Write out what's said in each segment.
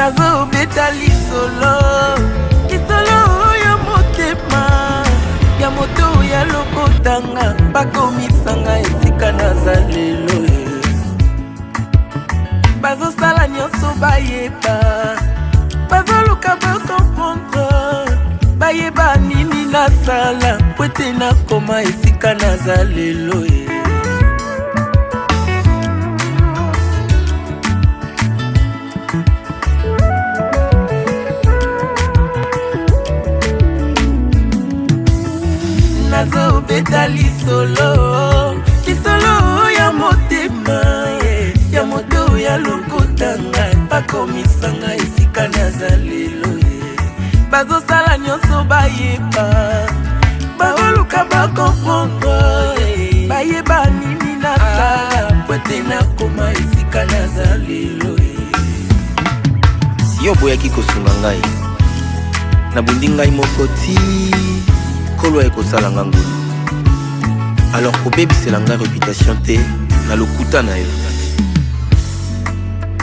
nazo beta lisolo kisolo ya motema ya moto ya lokotanga bakomisanga esika naza lelo bazosala nyonso bayeba bazoluka bakomprendre bayeba nini nasala po ete nakoma esika naza lelo nazo beta lisolo kisolo ya motema ya moto ya lokotanga bakomisanga esika naza lelo bazosala nyonso bayeba baoluka bakomprendre bayeba nini nasala po ete nakoma esika naza lelo si yo boyaki kosunga ngai nabundi ngai moko ti kolo ekosala nga ngulu alors kobebisela ngai réputation te na lokuta na yo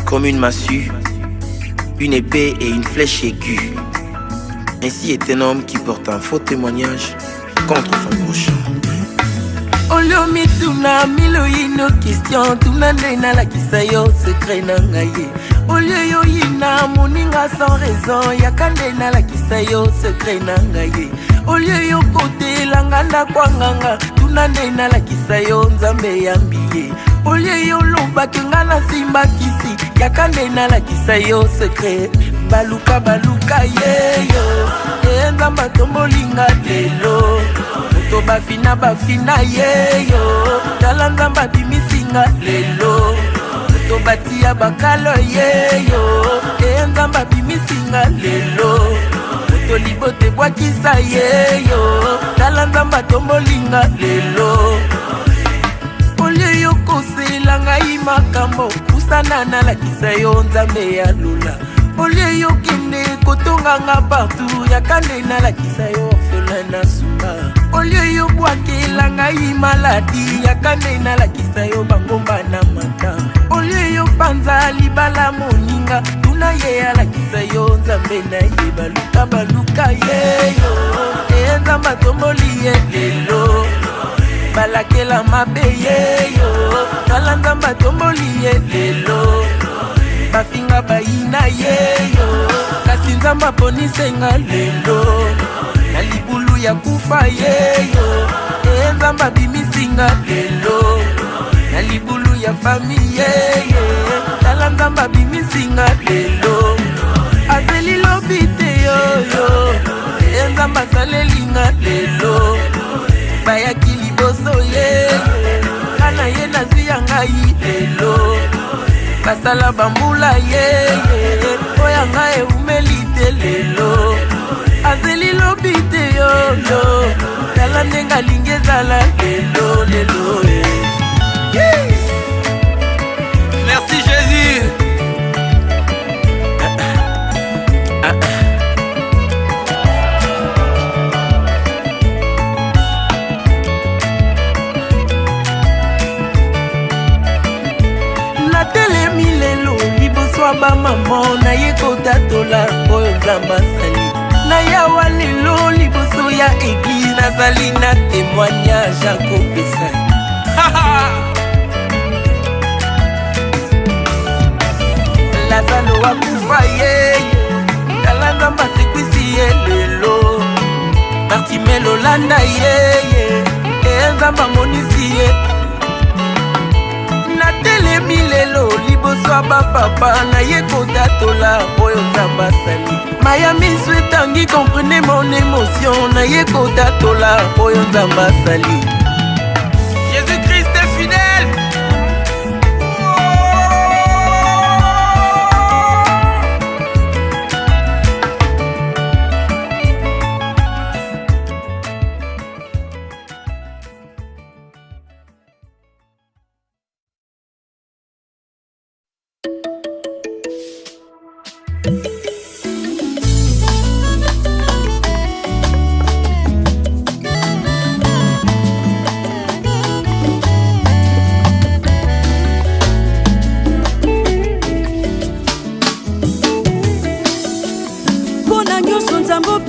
comme une massue, une épée et une flèche aiguë. Ainsi est un homme qui porte un faux témoignage contre son prochain. Olio mituna milo ino question tuna ndena la kisayo secret na ngaye. Olio yo ina muninga sans raison yakandena la kisayo secret na ngaye. Olio yo kote langanda kwanganga tuna ndena la kisayo nzambe yambiye. Olio yo loba kenga na simba kisi yakandena la kisayo secret baluka baluka yeyo nzamba tombolinga lelo to bafina bafina yeyo tala nzamba bimisinga lelo to batia bakalo yeyo nzamba bimisinga lelo to libote bwakisa yeyo tala nzamba tombolinga lelo olio yo kosela ngai makambo pusana na lakisa yo nzambe ya lula olio yo kende kotonganga partout yakande na lakisa yo orphelin na suka olio yo bwakela ngai maladi yakande na lakisa yo bangomba na mata olio yo panza libala moninga tuna ye ya lakisa yo nzambe na ye baluka baluka yeyo nzamba tomboli ye lelo balakela mabe yeyo tala nzamba tomboli ye lelo bafinga bayina yeyo kasi nzamba ponisenga lelo na libulu ya kufa yeyo nzamba bimisinga lelo na libulu ya fami yeyo tala nzamba bimisinga lelo azeli lobi te yoyo nzamba salelinga lelo bayaki liboso ye kana ye nazi ya ngai lelo basala bambula ye oya ngai eumeli te lelo azeli lobi te yoyo tala ndenge alingi ezala lelo lelo Merci Jésus. ba mama na ye kotatola oyo nzamba asali na yawa lelo liboso ya eglise nazali na témoignage akopesa lazalo wakufa ye tala nzamba sekwisi ye lelo Bartimelo landa ye nzamba monisi ye natelemi lelo liboso ya bapapa na ye kotatola oyo nzamba asali maya miso etangi comprenez mon émotion na ye kotatola oyo nzamba asali Jésus-Christ est fidèle.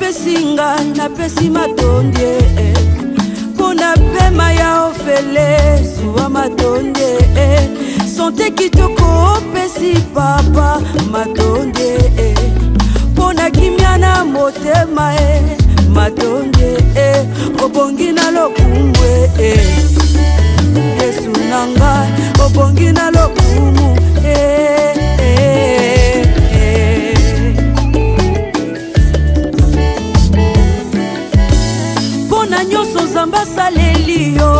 opesi ngai napesi matondie pona pema ya ofele suwa matondie sante kitoko opesi papa matondie pona kimia na motema matondie obongi na lokumu Yesu nanga obongi na lokumu pona nyonso Nzambe asaleli yo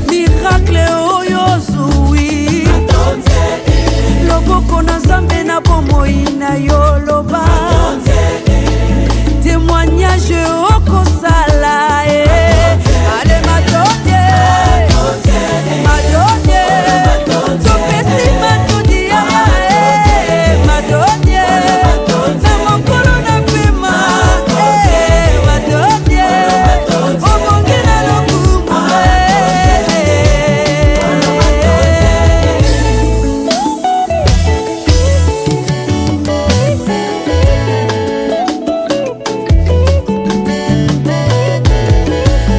miracle oyo ozwi loboko na Nzambe na bomoi na yo loba témoignage okosala ale matondie matondie topesi matondie matondie na mokolo na pema matondie obongi na lokumu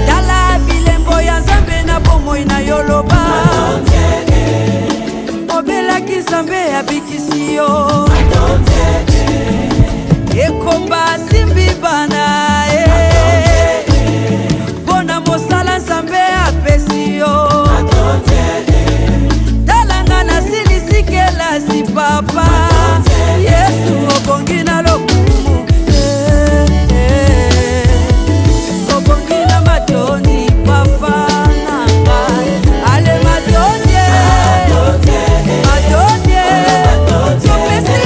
tala bilembo ya Nzambe na bomoi na yo loba obelaki Nzambe abikisi yo ekomba simbi bana mpona mosala Nzambe apesi yo talanga nasilisi kelasi papa Yesu obongi na lokumu obongi na matoni papa nanga ale matondie matondie topesi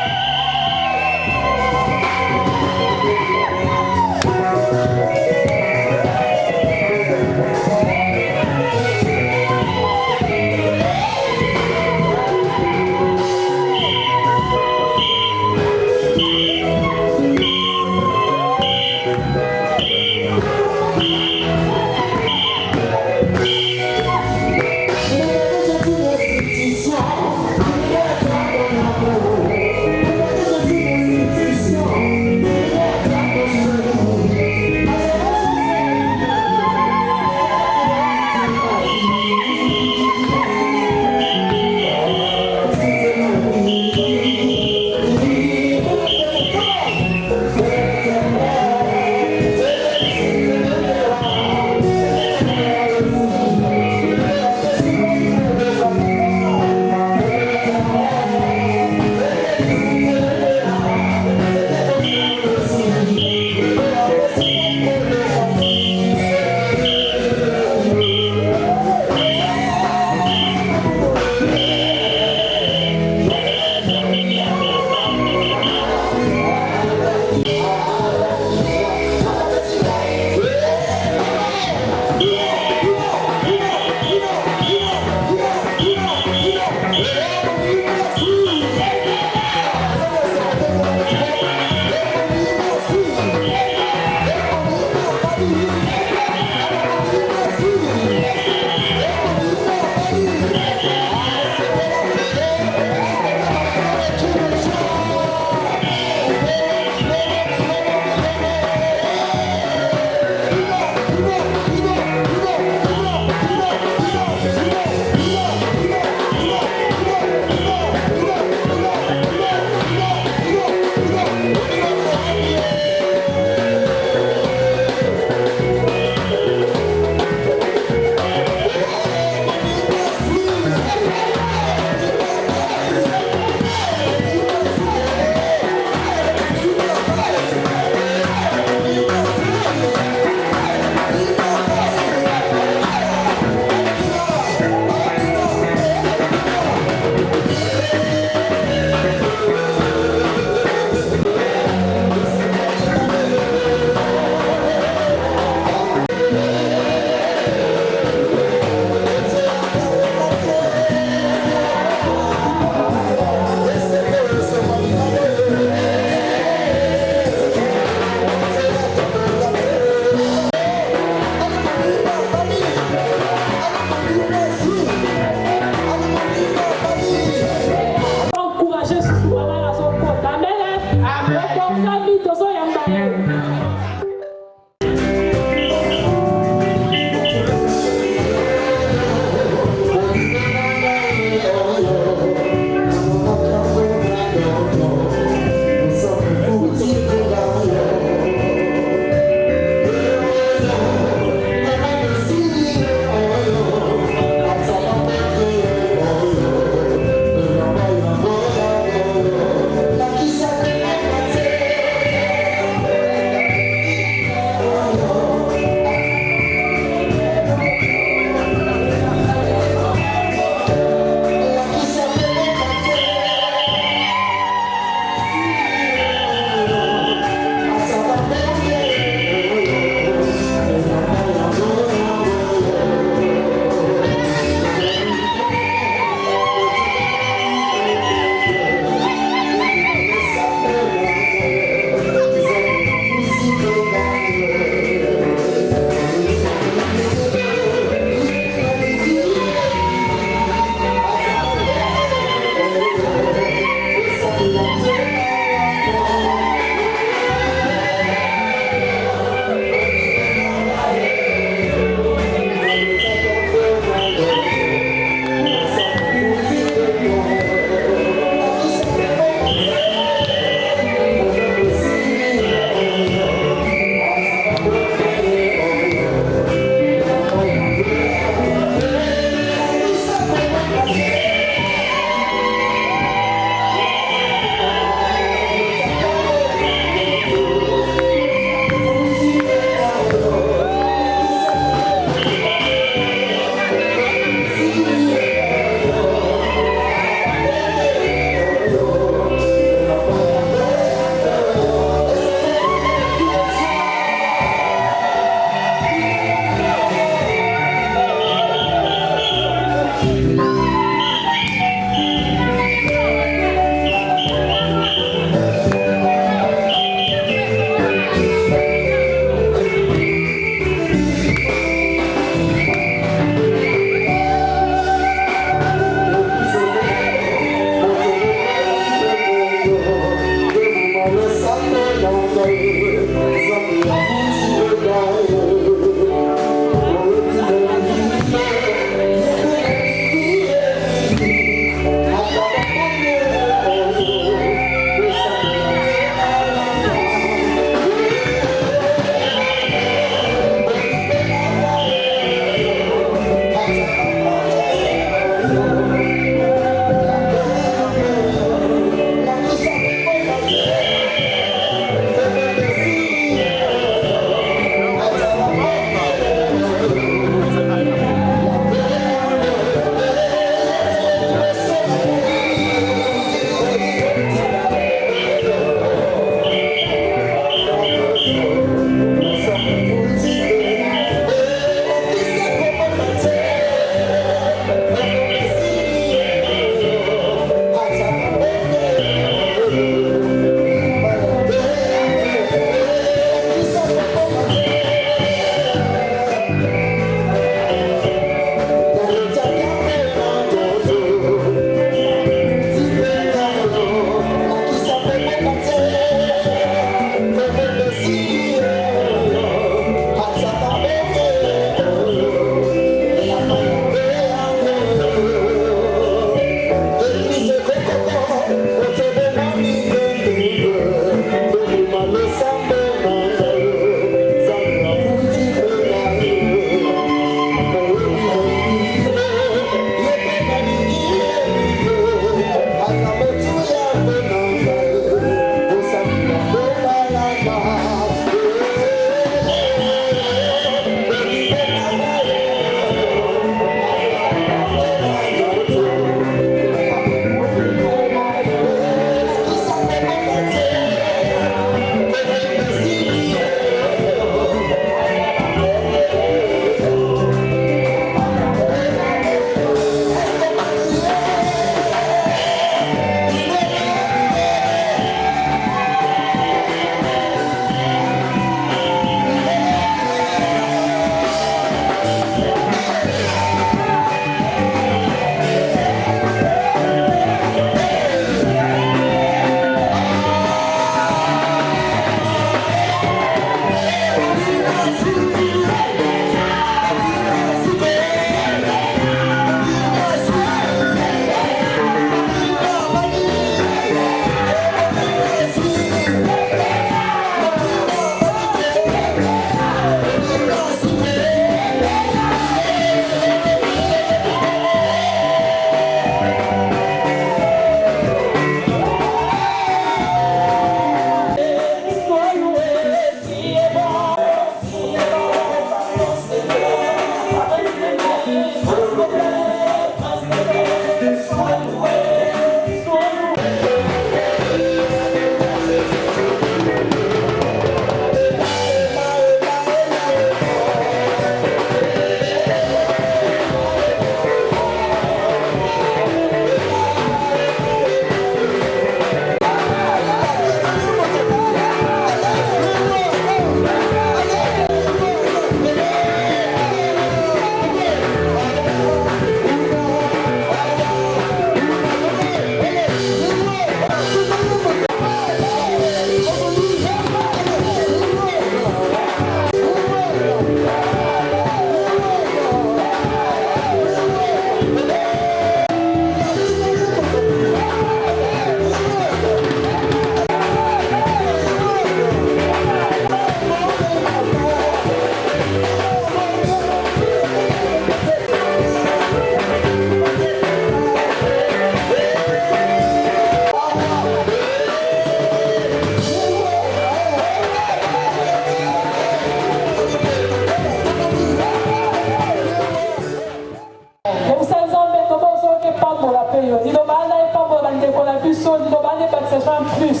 biso lilobane baptisation plus.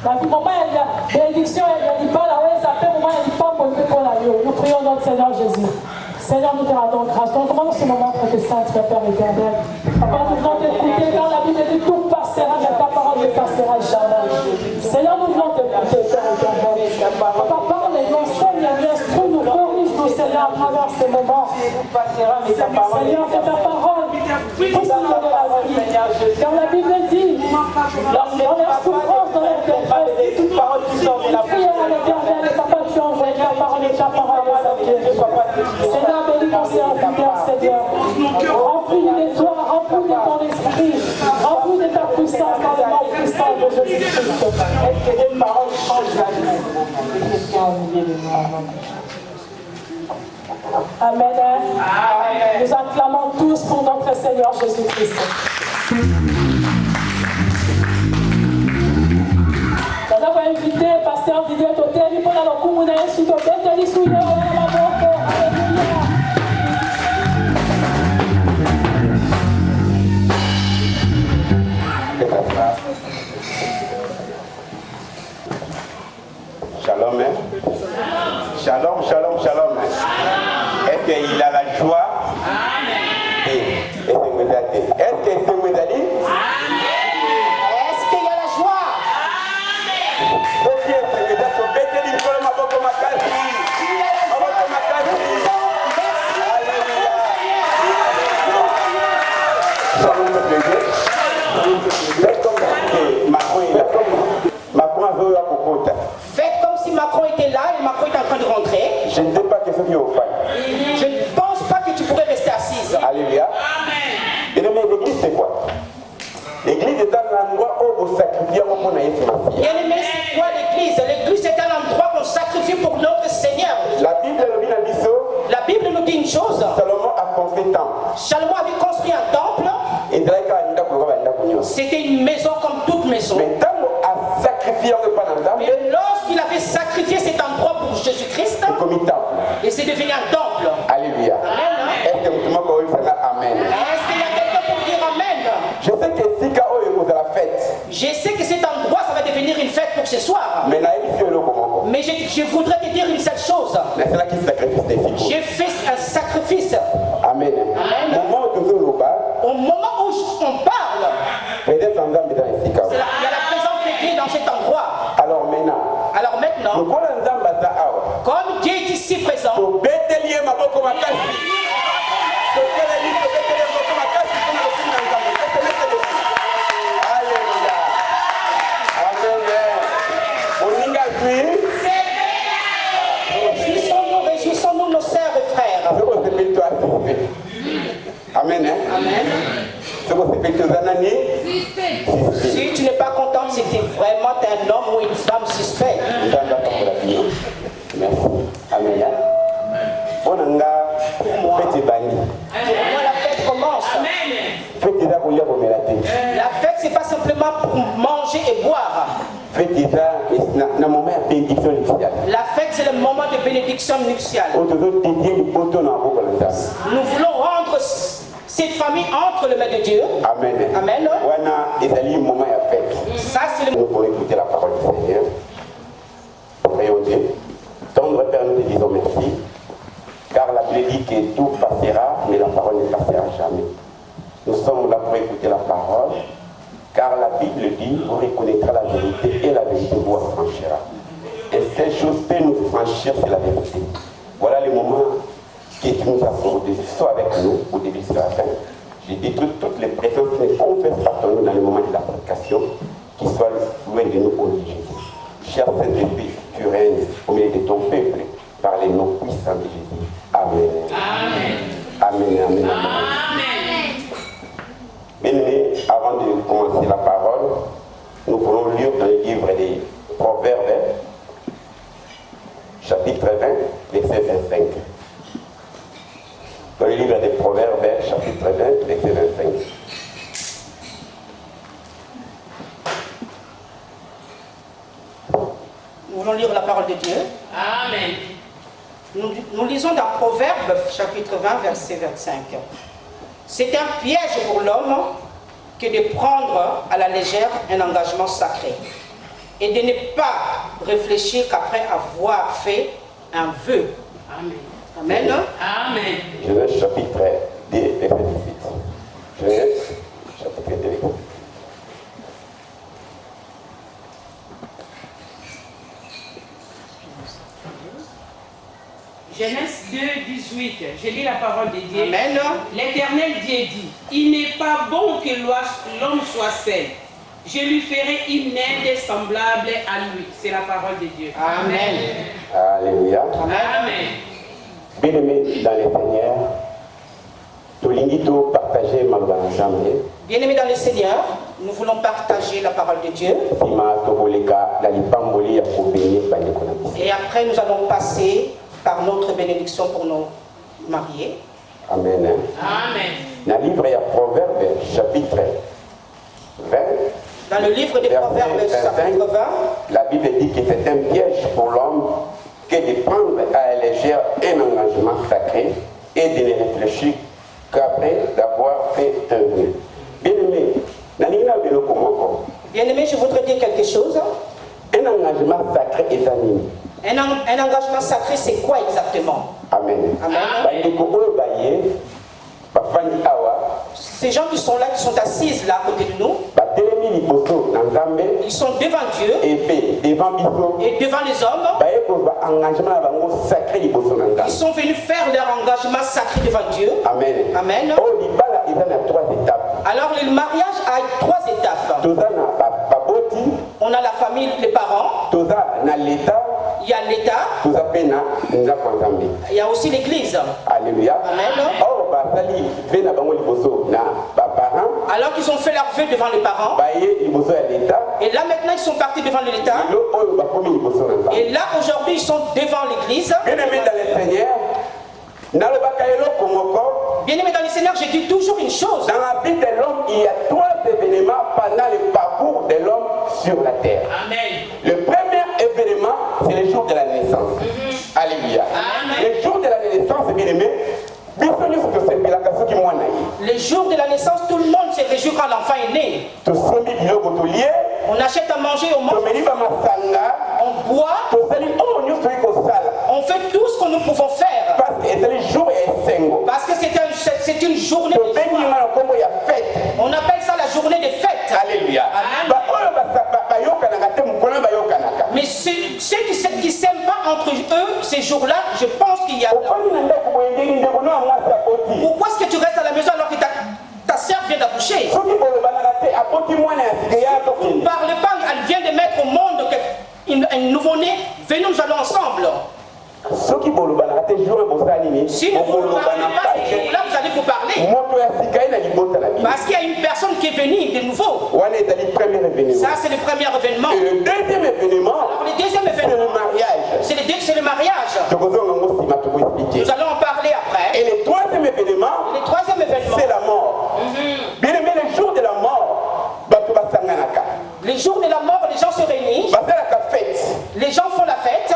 La vie moment il y a bénédiction, il y a libala, ouais, ça fait moment il y a pas pour la vie. Nous prions notre Seigneur Jésus. Seigneur, nous te rendons grâce. Donc, comment ce moment pour te sentir, Père éternel? Papa, nous voulons t'écouter, car la Bible dit tout passera, mais ta parole ne passera jamais. Seigneur, nous voulons t'écouter, Père éternel. Papa, parle-nous, enseigne, instruis-nous, corrige-nous, Seigneur, à travers ces moments. Seigneur, que ta parole puisse nous donner la vie. Car la Bible dit, dans la souffrance, dans la détresse, toute parole qui sort de la prière à l'éternel, et Papa, tu envoies ta parole et ta parole est Seigneur, bénis ton serviteur, Seigneur. Remplis-nous de toi, remplis-nous de ton esprit, remplis-nous de ta puissance dans le nom puissant de Jésus-Christ. Est-ce que tes paroles changent la vie? Amen. Nous acclamons tous pour notre Seigneur Jésus-Christ. Nous avons invité Pasteur Didier Toteli pour la locumuna et suite au Beteli Souyo. Alléluia. Shalom, hein? Shalom, shalom, shalom. Est-ce qu'il a la joie? Est-ce que vous allez? Est-ce qu'il y a la joie? Faites comme si Macron était là et Macron est en train de rentrer. Je ne sais pas qu'est-ce qu'il faut faire. Je ne pense pas que tu pourrais rester assise. Alléluia. Et l'église c'est quoi? L'église est un endroit où vous sacrifiez pour Jésus. Bien aimé, c'est quoi l'église? L'église est un endroit qu'on sacrifie pour notre Seigneur. La Bible nous dit une chose. Salomon a construit un temple. Salomon avait construit un temple. C'était une maison comme toute maison. Mais lorsqu'il avait sacrifié cet endroit pour Jésus-Christ, et c'est devenu un temple. Alléluia. Amen. Est-ce qu'il y a quelqu'un pour dire Amen? Je sais que si vous à la fête. Je sais que cet endroit, ça va devenir une fête pour ce soir. Mais je voudrais te dire une seule chose. J'ai fait un sacrifice. Amen. Amen. Au moment où on parle, il y a la présence de Dieu dans cet endroit. Alors maintenant, comme Dieu est ici présent, réjouissons-nous nos sœurs et frères. Amen. Amen. Si tu n'es pas content, c'est que vraiment un homme ou une femme suspect. Merci. Amen. Pour moi, la fête commence. La fête, c'est pas simplement pour manger et boire. La fête, c'est le moment de bénédiction nuptiale. Nous voulons rendre cette famille entre les mains de Dieu. Amen. Amen. Ça, c'est le moment pour écouter la parole du Seigneur. Prions Dieu. Tendre Père, nous te disons merci. Car la Bible dit que tout passera, mais la parole ne passera jamais. Nous sommes là pour écouter la parole. Car la Bible dit, vous reconnaîtrez la vérité et la vérité vous affranchira. Et cette chose peut nous franchir, c'est la vérité. Voilà le moment que tu nous as proposé. Sois avec nous au début de la fin. J'ai détruit toutes les présences qui ne confessent pas ton nom dans le moment de la prédication, qui soient loin de nous au nom de Jésus. Cher Saint-Esprit, tu règnes au milieu de ton peuple par les noms puissants de Jésus. Amen. Amen. Amen. Amen. Amen. Bien-aimés, avant de commencer la parole, nous allons lire dans le livre des Proverbes, chapitre 20, verset 25. Dans le livre des Proverbes, chapitre 20, verset 25. Nous voulons lire la parole de Dieu. Amen. Nous lisons dans Proverbes, chapitre 20, verset 25. C'est un piège pour l'homme que de prendre à la légère un engagement sacré et de ne pas réfléchir qu'après avoir fait un vœu. Amen. Amen. Amen. Genèse chapitre 2, verset 18. Genèse chapitre 2, verset 18. Genèse 2, 18. Je lis la parole de Dieu. Amen. L'Éternel Dieu dit, il n'est pas bon que l'homme soit seul. Je lui ferai une aide semblable à lui. C'est la parole de Dieu. Amen. Alléluia. Amen. Bien-aimés dans le Seigneur, Tolingito partager ma jambe. Bien-aimés dans le Seigneur, nous voulons partager la parole de Dieu. Et après, nous allons passer par notre bénédiction pour nos mariés. Amen. Amen. Dans le livre de Proverbes, chapitre 20. Dans le livre des Proverbes, chapitre 20, la Bible dit que c'est un piège pour l'homme que de prendre à la légère un engagement sacré et de ne réfléchir qu'après d'avoir fait un vœu. Bien-aimé, je voudrais dire quelque chose. Un engagement sacré est animé. Un engagement sacré, c'est quoi exactement? Amen. Amen. Ces gens qui sont là, qui sont assis là à côté de nous, ils sont devant Dieu et devant les hommes. Ils sont venus faire leur engagement sacré devant Dieu. Amen. Amen. Alors le mariage a 3 étapes. On a la famille, les parents. Il y a l'État. Il y a aussi l'Église. Alléluia. Amen. Alors qu'ils ont fait leur vœu devant les parents. Et là maintenant ils sont partis devant l'État. Et là aujourd'hui ils sont devant l'Église. Bien-aimés dans le Seigneur, bien-aimés dans le Seigneur, je dis toujours une chose. Dans la vie de l'homme, il y a 3 événements pendant le parcours de l'homme sur la terre. Amen. Le premier événement, c'est le jour de la naissance. Alléluia. Le jour de la naissance, bien-aimés, le jour de la naissance, tout le monde se réjouit quand l'enfant est né. On achète à manger au monde. On boit. On fait tout ce que nous pouvons faire. Parce que c'est une journée de fête. On appelle ça la journée des fêtes. Alléluia. Mais ceux qui ne s'aiment pas entre eux, ces jours-là, je pense qu'il y a... Pourquoi est-ce que tu restes à la maison alors que ta sœur vient d'accoucher? Vous ne parlez pas, elle vient de mettre au monde un nouveau-né. Venez, nous allons ensemble. Si vous ne parlez pas, là vous allez vous parler. Parce qu'il y a une personne qui est venue de nouveau. Ça c'est le premier événement. Et le deuxième événement, alors, le deuxième événement, c'est le mariage. Nous allons en parler après. Et le troisième événement, c'est la mort. Bien aimé, le jour de la mort, les jours de la mort, les gens se réunissent. Les gens font la fête.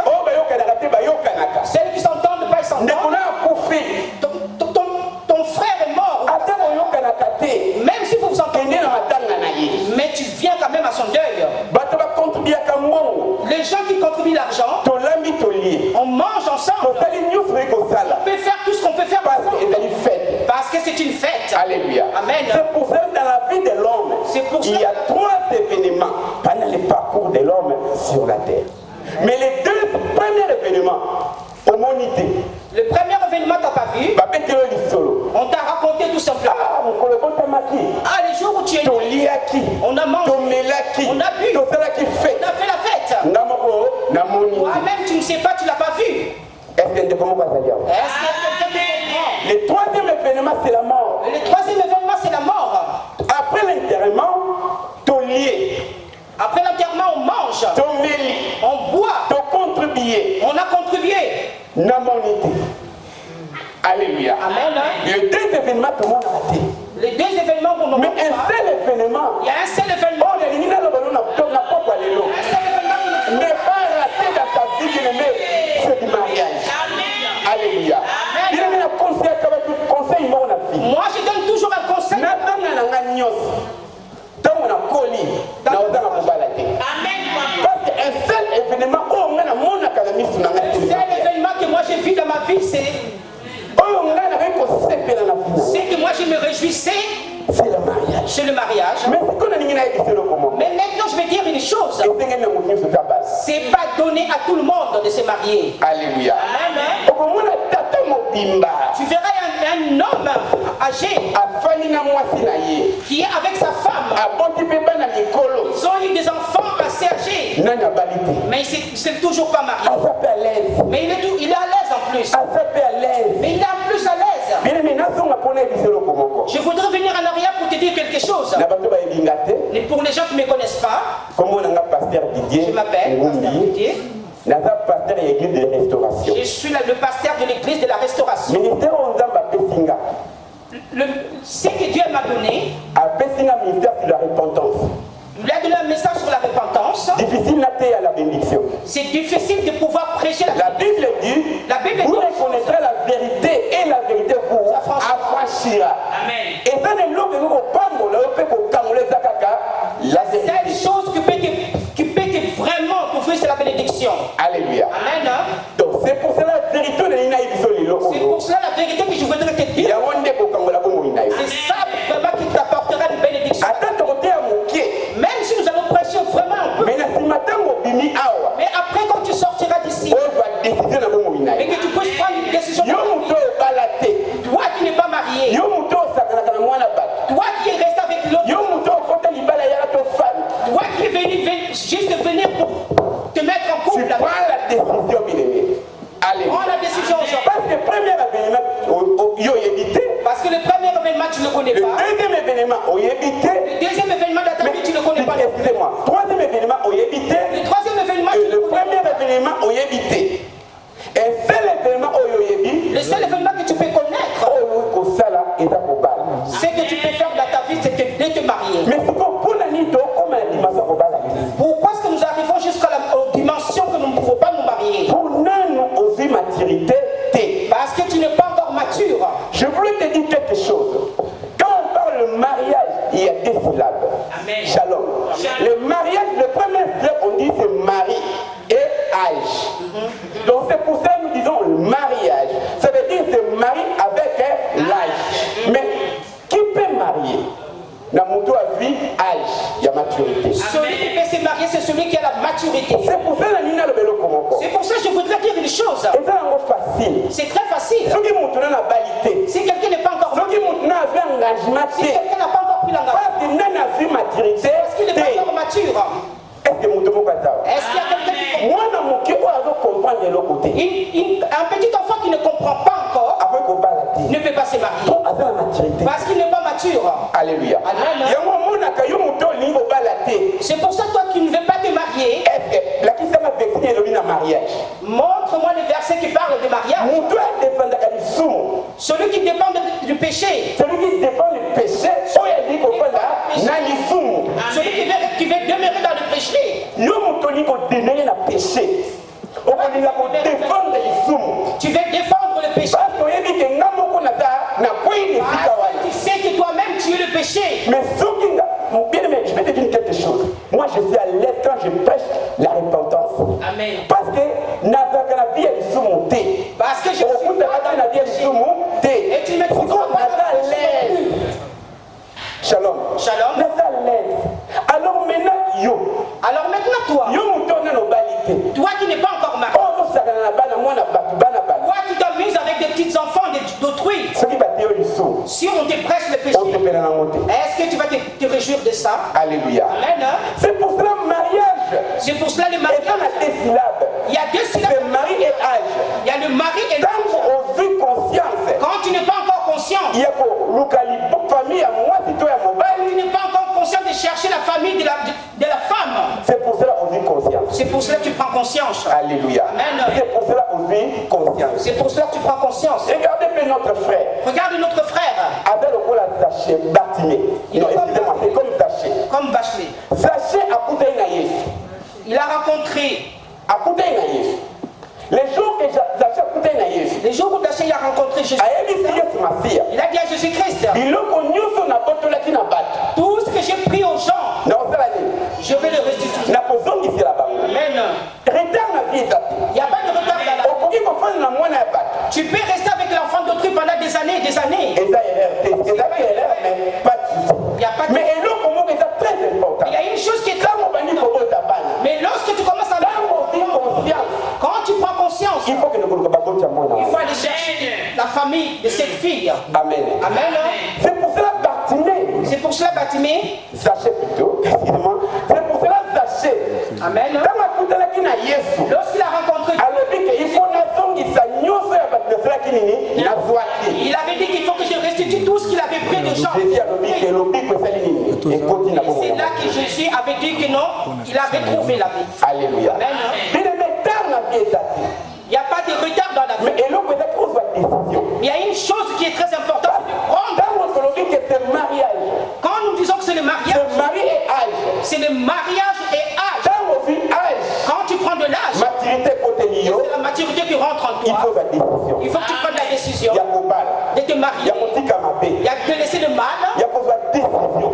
Celles qui s'entendent pas, ils s'entendent. Ton frère est mort. Même si vous vous entendez, mais tu viens quand même à son deuil. Les gens qui contribuent l'argent, on mange ensemble. On peut faire tout ce qu'on peut faire parce que c'est une fête. Alléluia. Amen. C'est pour ça que dans la vie de l'homme, il y a 3 événements pendant le parcours de l'homme sur la terre. Mais les 2 premiers événements, humanité. Le premier événement, tu n'as pas vu. On t'a raconté tout simplement. Les jours où tu es né, on a mangé, on a bu, on a fait la fête. Toi-même, tu ne sais pas, tu ne l'as pas vu. Est-ce que quelqu'un comprend? Le troisième événement, c'est la mort. Le troisième événement, c'est la mort. Après l'enterrement, après l'enterrement, on mange, on boit, on a contribué. Alléluia. Amen. Les 2 événements, tout le monde a raté. Les 2 événements qu'on a. Mais un seul événement. Il y a un seul événement. Un seul événement. Ne pas rater dans ta vie, bien-aimé, c'est du mariage. Alléluia. Moi, je donne toujours un conseil. réjouissez, c'est le mariage. c'est le mariage. Mais maintenant, je vais dire une chose. C'est pas donné à tout le monde de se marier. Alléluia. Amen. Tu verras un homme âgé qui est avec sa femme. Ils ont eu des enfants assez âgés. Mais il ne s'est toujours pas marié. Mais il est à l'aise en plus. Mais il est en plus à l'aise. Je voudrais venir en arrière pour te dire quelque chose. Et pour les gens qui ne me connaissent pas, je m'appelle Pasteur Didier. Je suis le pasteur de l'église de la restauration. Ce que Dieu m'a donné, il a donné un message sur la repentance. C'est difficile de pouvoir prêcher la Bible dit, vous reconnaîtrez la vérité et la vérité vous affranchira. Amen. Et dans les lots que vous la seule chose qui peut vraiment couvrir, c'est la bénédiction. Alléluia. Amen. Donc c'est pour cela la vérité. C'est pour cela la vérité que je voudrais te dire. C'est ça vraiment qui t'apportera une bénédiction. Même si nous allons prêcher vraiment un peu. Mais après quand tu sortiras d'ici, et que tu puisses prendre une décision. Toi qui n'es pas marié. Toi qui es resté avec l'autre. Toi qui es venu juste venir pour te mettre en couple. Tu prends la décision, bien-aimé. Allez. Prends la décision aujourd'hui. Parce que le premier événement, tu ne connais pas. Le deuxième événement, le deuxième événement de ta vie, tu ne connais pas. Excusez-moi. Troisième événement, le troisième événement, tu ne connais pas. Le premier événement, et le seul événement que tu peux connaître, c'est que tu peux faire dans ta vie, c'est de te marier. Mais pourquoi est-ce que nous arrivons jusqu'à la dimension que nous ne pouvons pas nous marier? Parce que tu n'es pas encore mature. Je voulais te dire quelque chose. Quand on parle de mariage, il y a des syllabes. Amen. Shalom. Le mariage, le premier verbe, on dit c'est mari et âge. Donc c'est pour ça que nous disons le mariage. Ça veut dire c'est mari avec l'âge. Mais qui peut marier? Dans mon tour à vie, âge, il y a maturité. Celui qui peut se marier, c'est celui qui a la maturité. C'est pour ça que je voudrais dire une chose. C'est très facile. Si quelqu'un n'est pas encore marié, si quelqu'un n'a pas encore pris l'engagement, parce qu'il n'est pas encore mature. Est-ce qu'il y a quelqu'un qui comprend? Un petit enfant qui ne comprend pas encore ne peut pas se marier parce qu'il n'est pas mature. Alléluia. C'est pour ça que toi qui ne veux pas te marier, montre-moi le verset qui parle de mariage. Celui qui dépend du péché, celui qui veut demeurer dans le péché, tu veux défendre le péché. Tu sais que toi-même tu es le péché. Mais bien aimé, je vais te dire quelque chose. Moi je suis à l'aise quand je prêche la repentance. Amen. Parce que la vie est surmontée. Parce que je suis la vie est surmontée. Et tu me trouves à l'aise. Shalom. Shalom. Alors maintenant toi. Toi qui n'es pas encore marié. Toi qui t'amuses avec des petits enfants d'autrui. Si on te prêche le péché, est-ce que tu vas te réjouir de ça? Alléluia. Amen. C'est pour cela le mariage. C'est pour cela le mariage. Il y a deux syllabes. C'est mari et âge. Il y a le mari et l'âge. Quand tu n'es pas encore conscient, il y a famille à moi, tu n'es pas encore conscient de chercher la famille de la femme. C'est pour cela on vit conscience. C'est pour cela que tu prends conscience. Alléluia. Amen. C'est pour cela on vit conscience. C'est pour cela que tu prends conscience. Regardez notre frère. Regarde notre frère. Avec le rôle à Zaché, Bartimée. Non, excusez-moi, c'est comme Zaché. Comme Bachelet. Zaché a coûté Naïf. Il a rencontré. A coûté Naïf. Les jours que Zaché a coûté Naïf. Les jours où Zaché a rencontré Jésus. Il a dit à Jésus-Christ. Tout ce que j'ai pris aux gens, je vais le restituer. Amen. Il n'y a pas de retard dans la vie. Tu peux rester avec l'enfant d'autrui pendant des années et des années. aller chercher la famille de cette fille. Amen. Amen. C'est pour cela Bartimée. C'est pour cela Bartimée. Zaché plutôt, excusez-moi. C'est pour cela Zaché. Amen. Lorsqu'il a rencontré il avait dit qu'il faut que je restitue tout ce qu'il avait pris de gens. C'est là que Jésus avait dit que non, il avait trouvé la vie. Alléluia. Amen. Il n'y a pas de retard dans la vie. Il y a une chose qui est très importante, c'est de prendre. Quand nous disons que c'est le mariage, c'est le mariage et âge. Quand tu prends de l'âge, c'est la maturité qui rentre en toi. Il faut que tu prennes la décision de te marier, de laisser le mal, de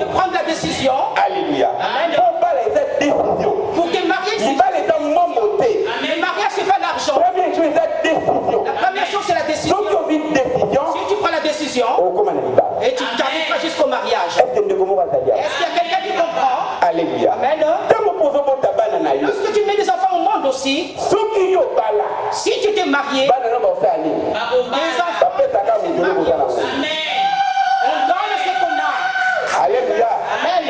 prendre la décision. Alléluia. Amen. Pour te marier, le mariage, c'est pas l'argent. La première chose, c'est la décision. Si tu prends la décision et tu t'arriveras jusqu'au mariage, est-ce qu'il y a quelqu'un qui comprend? Alléluia. Amen. Lorsque tu mets des enfants au monde aussi, si tu t'es marié, les enfants, on donne ce qu'on a. Alléluia. Amen.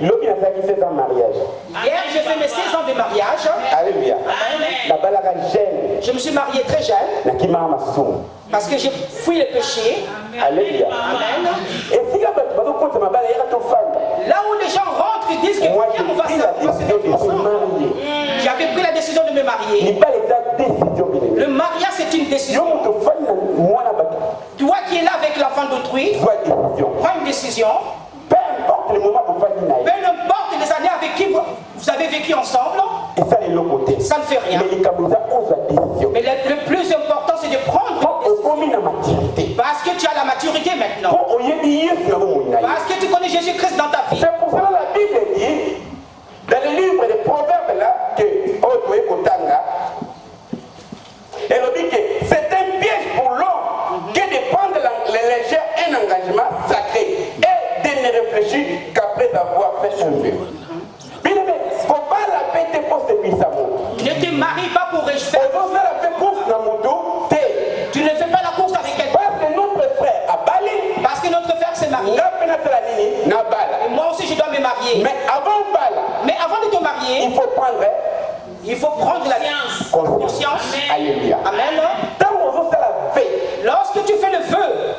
Amen. Hier, j'ai fait mes 16 ans de mariage. Alléluia. Je me suis marié très jeune parce que j'ai fui le péché. Alléluia. Amen. Et si Là où les gens rentrent, ils disent que viens, on va j'avais pris la décision de me marier. Le mariage, c'est une décision. Toi qui es là avec l'enfant d'autrui, prends une décision. Peu importe les années avec qui vous avez vécu ensemble, ça ne fait rien. Mais le plus important, c'est de prendre une décision. Parce que tu as la maturité maintenant. Parce que tu connais Jésus-Christ dans ta vie. C'est pour cela que la Bible dit, dans le livre des Proverbes, là, que elle dit que c'est un piège pour l'homme que de prendre les légers un engagement sacré et de ne réfléchir qu'après avoir fait un vœu. Ne te marie pas pour réussir. Tu ne fais pas la course avec quelqu'un. Parce que notre frère s'est marié. Et moi aussi je dois me marier. Mais avant de te marier, il faut prendre la conscience. Alléluia. Amen. Lorsque tu fais le vœu,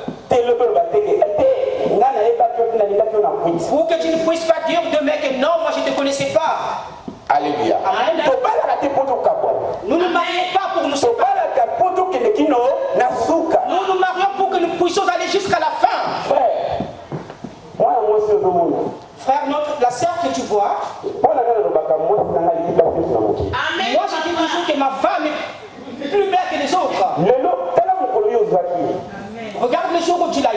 pour que tu ne puisses pas dire demain que non, moi je ne te connaissais pas. Alléluia. Amen. Nous ne marions pas pour nous séparer. Nous nous marions pour que nous puissions aller jusqu'à la fin. Frère, la sœur que tu vois, Amen. moi je dis toujours que ma femme est plus belle que les autres. Regarde le jour où tu l'as eu.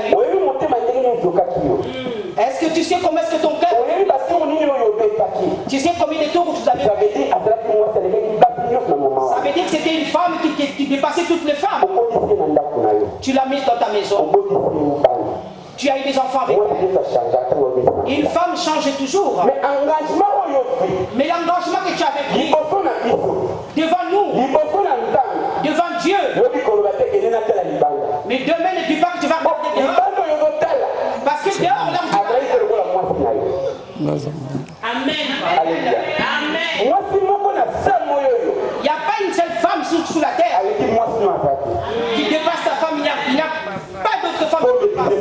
Est-ce que tu sais comment est-ce que ton cœur... Tu sais combien de tours tu avais fait? Ça veut dire que c'était une femme qui dépassait toutes les femmes. Tu l'as mise dans ta maison. Tu as eu des enfants avec elle. Une femme change toujours. Mais l'engagement que tu avais pris devant nous, devant Dieu. Mais demain ne dis pas que tu vas regarder dehors. Parce que dehors, là, Amen. Amen. Il n'y a pas une seule femme sous la terre qui dépasse ta femme. Il n'y a pas d'autre femme qui dépasse.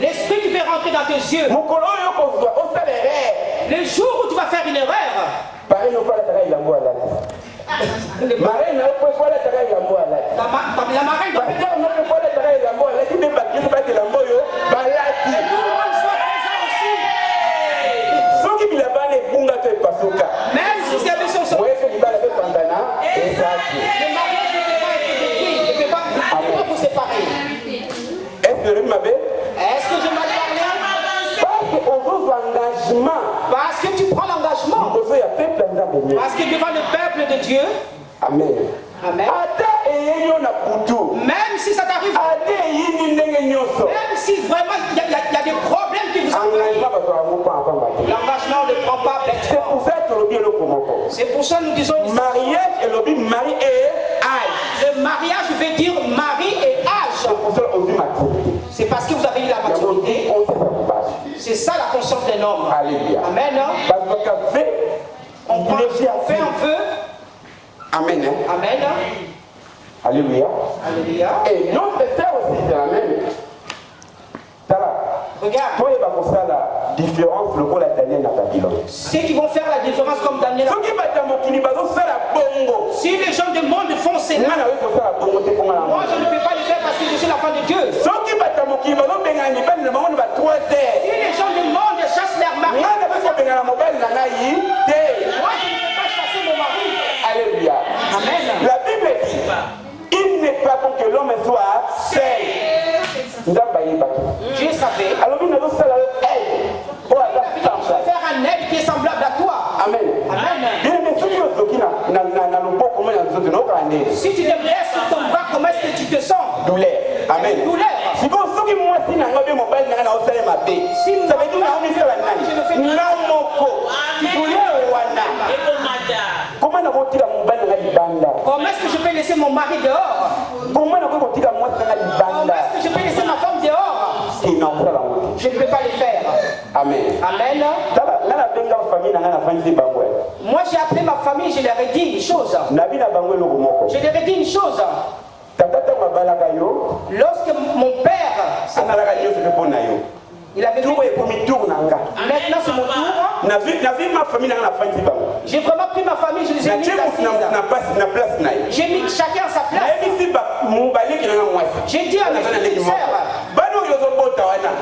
L'esprit qui peut rentrer dans tes yeux. Le jour où tu vas faire une erreur. La marraine doit même si c'est des choses. Le mariage ne peut pas être détruit. Ne peut pas vous séparer. Est-ce que je m'en Est-ce que je m'en parle? Parce que tu prends l'engagement. Parce que devant le peuple de Dieu. Amen. Amen. Même si ça t'arrive. Même si vraiment il y a des problèmes qui vous envahissent. L'engagement ne prend pas. C'est pour ça que C'est pour ça que nous disons mariage et le mari et âge. Le mariage veut dire mari et âge. C'est parce que vous avez eu la maturité. C'est ça la conscience des normes. Alléluia. Amen. On fait un feu. Amen. Amen. Alléluia. Alléluia. Et notre sœur aussi, c'est la même. Regarde. Toi, il va faire la différence le rôle de Daniel à Babylone. Ceux qui vont faire la différence comme Daniel. Si les gens du monde font cela, moi je ne peux pas le faire parce que je suis la femme de Dieu. Si les gens du monde chassent leur mari, moi je ne peux pas chasser mon mari. Alléluia. Amen. La Bible dit, il n'est pas bon que l'homme soit seul. Dieu savait. Alors nous devons faire aide. Je vais faire un aide qui est semblable à toi. Amen. Amen. Si tu te blesses sur ton bras, comment est-ce que tu te sens? Douleur. Amen. Douleur. Si vous savez moi si n'a pas mobile n'a pas fait ma paix. Ça veut dire qu'on a fait la nani. Namoko. Douleur wana. Comment n'a pas tiré mon bal dans la banda? Comment est-ce que je peux laisser mon mari dehors? Comment n'a pas tiré moi dans la banda? Comment est-ce que je peux laisser ma femme dehors? Je ne peux pas le faire. Amen. Amen. Moi j'ai appelé ma famille, je leur ai dit une chose. Je leur ai dit une chose. Lorsque mon père s'est marié, il avait vu. Maintenant c'est mon tour. J'ai vraiment pris ma famille, je les ai mis assises. J'ai mis chacun à sa place. J'ai dit à mes frères et sœurs,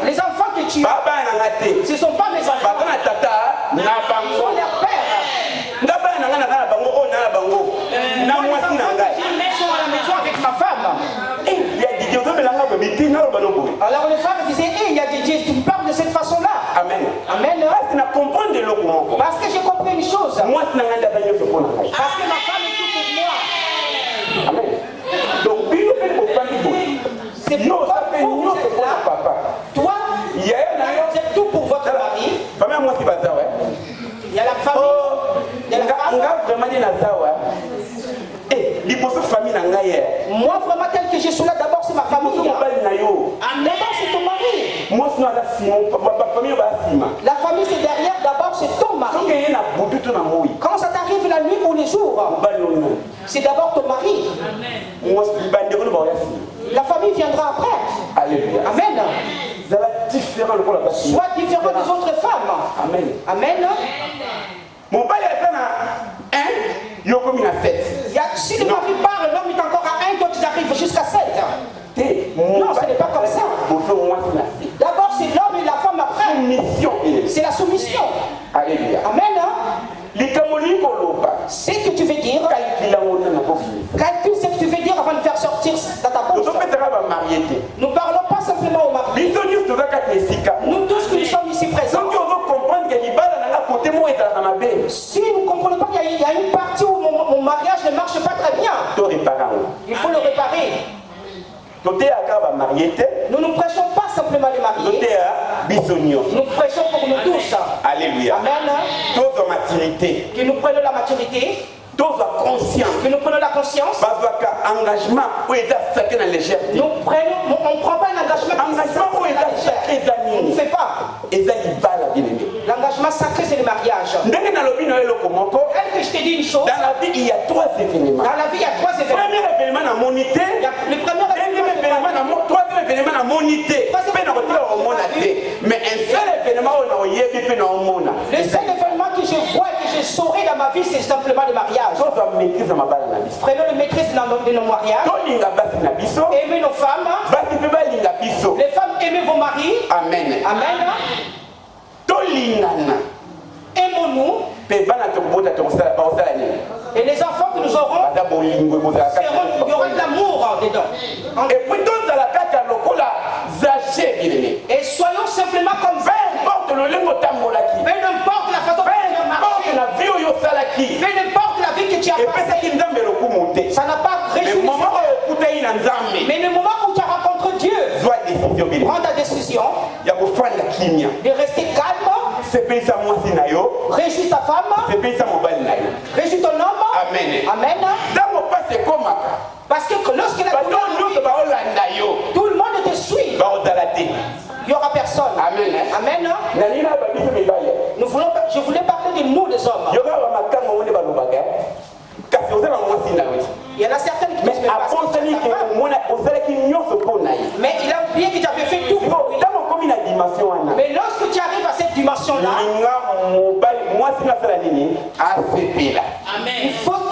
les enfants que tu as, ce ne sont pas mes enfants, ce sont leurs pères. Moi, les enfants que j'ai sont à la maison avec ma femme. Alors les femmes disaient, hey, il y a des dieux, tu me parles de cette façon-là. Amen. Amen. Parce que j'ai compris une chose. Parce que ma femme est tout pour moi. Amen. Donc, c'est pourquoi vous êtes là. Toi, vous êtes tout pour votre mari. Il y a la famille. Il y a la famille. Moi, vraiment, tel que je suis là, d'abord, c'est ma famille. D'abord, c'est ton mari. La famille, c'est derrière. D'abord, c'est ton mari. Quand ça t'arrive la nuit ou les jours, c'est d'abord ton mari. La famille viendra après. Alléluia. Amen. Sois différent des autres femmes. Amen. Amen. Mon père est à 1, il y a 7. Si le mari parle, l'homme est encore à 1, toi tu arrives jusqu'à 7. Non, ce n'est pas comme ça. D'abord, c'est l'homme et la femme après. C'est la soumission. Alléluia. Amen. C'est ce que tu veux dire. Calcule ce que tu veux dire avant de faire sortir dans ta bouche. Nous ne parlons pas simplement au mari. Nous tous que nous sommes ici présents. Si vous ne comprenez pas qu'il y a une partie où mon mariage ne marche pas très bien, il faut le réparer. Nous ne prêchons pas simplement les mariés. Nous prêchons pour nous tous. Alléluia. Amen. Que nous prenions la maturité. Que nous prenons la conscience. Nous prenons, on ne prend pas un engagement. On ne fait pas. L'engagement sacré, c'est le mariage. Elle que je te dis une chose. Dans la vie, il y a 3 événements. Dans la vie, il y a 3 événements. Premier événement, la monité. Le premier événement, troisième événement, la monité. Mais un seul événement, on a eu. Le seul événement que je vois et que je saurai dans ma vie, c'est simplement le mariage. Prenons le maîtrise de nos mariages. Aimez nos femmes. Les femmes, aimez vos maris. Amen. Amen. Aimons-nous. Et les enfants que nous aurons, il y aura de l'amour dedans. Et soyons simplement comme ça. Peu importe la façon dont tu as marché. Peu importe la vie que tu as passée. Ça n'a pas réussi. Mais le moment où tu as rencontré Dieu, prends ta décision de rester calme. Réjouis ta femme. Réjouis ton homme. Amen. Amen. Parce que lorsqu'il a tout le monde te suit. Il n'y aura personne. Amen. Amen. Je voulais parler de nous les hommes. Il y en a certaines qui disent mais il a oublié que tu avais fait tout pour lui. Mais lorsque tu arrives à cette dimension-là,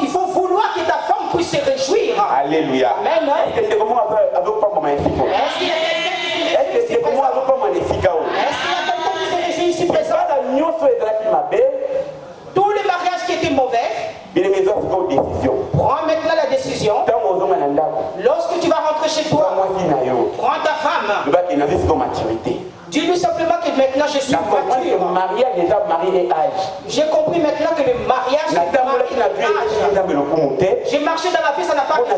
il faut vouloir que ta femme puisse se réjouir. Alléluia. Amen. Est-ce qu'il y a quelqu'un qui se réjouit ici présent? Tous les mariages qui étaient mauvais, prends maintenant la décision. Lorsque tu vas rentrer chez toi, prends ta femme. Dis-lui simplement que maintenant je suis mature. J'ai compris maintenant que le mariage est j'ai marché dans la vie, ça n'a pas été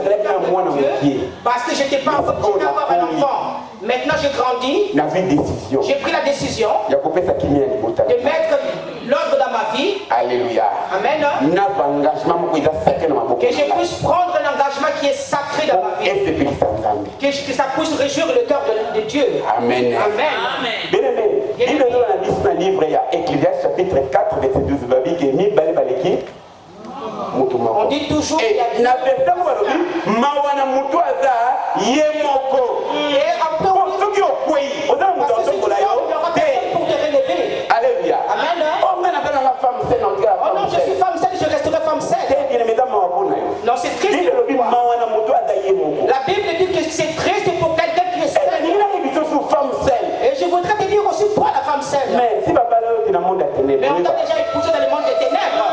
Dieu, parce que je n'étais pas encore un enfant. Maintenant j'ai grandi. J'ai pris la décision de mettre l'ordre dans ma vie. Alléluia. Amen. Que je puisse prendre un engagement qui est sacré dans ma vie. Que ça puisse réjouir le cœur de Dieu. Amen. Amen. Bien-aimé, il est dans la liste d'un livre, il y a Ecclésiaste chapitre 4, verset 12, on dit toujours et la personne mawana mutu aza yemoko et après ceux qui ont quoi on a pour te relever. Alléluia. Amen. Oh mais la femme c'est non je suis femme saine, je resterai femme saine. Non, c'est triste. La Bible dit que c'est triste pour quelqu'un qui est saine. Et je voudrais te dire aussi toi la femme saine. Mais on t'a déjà épousé dans le monde des ténèbres.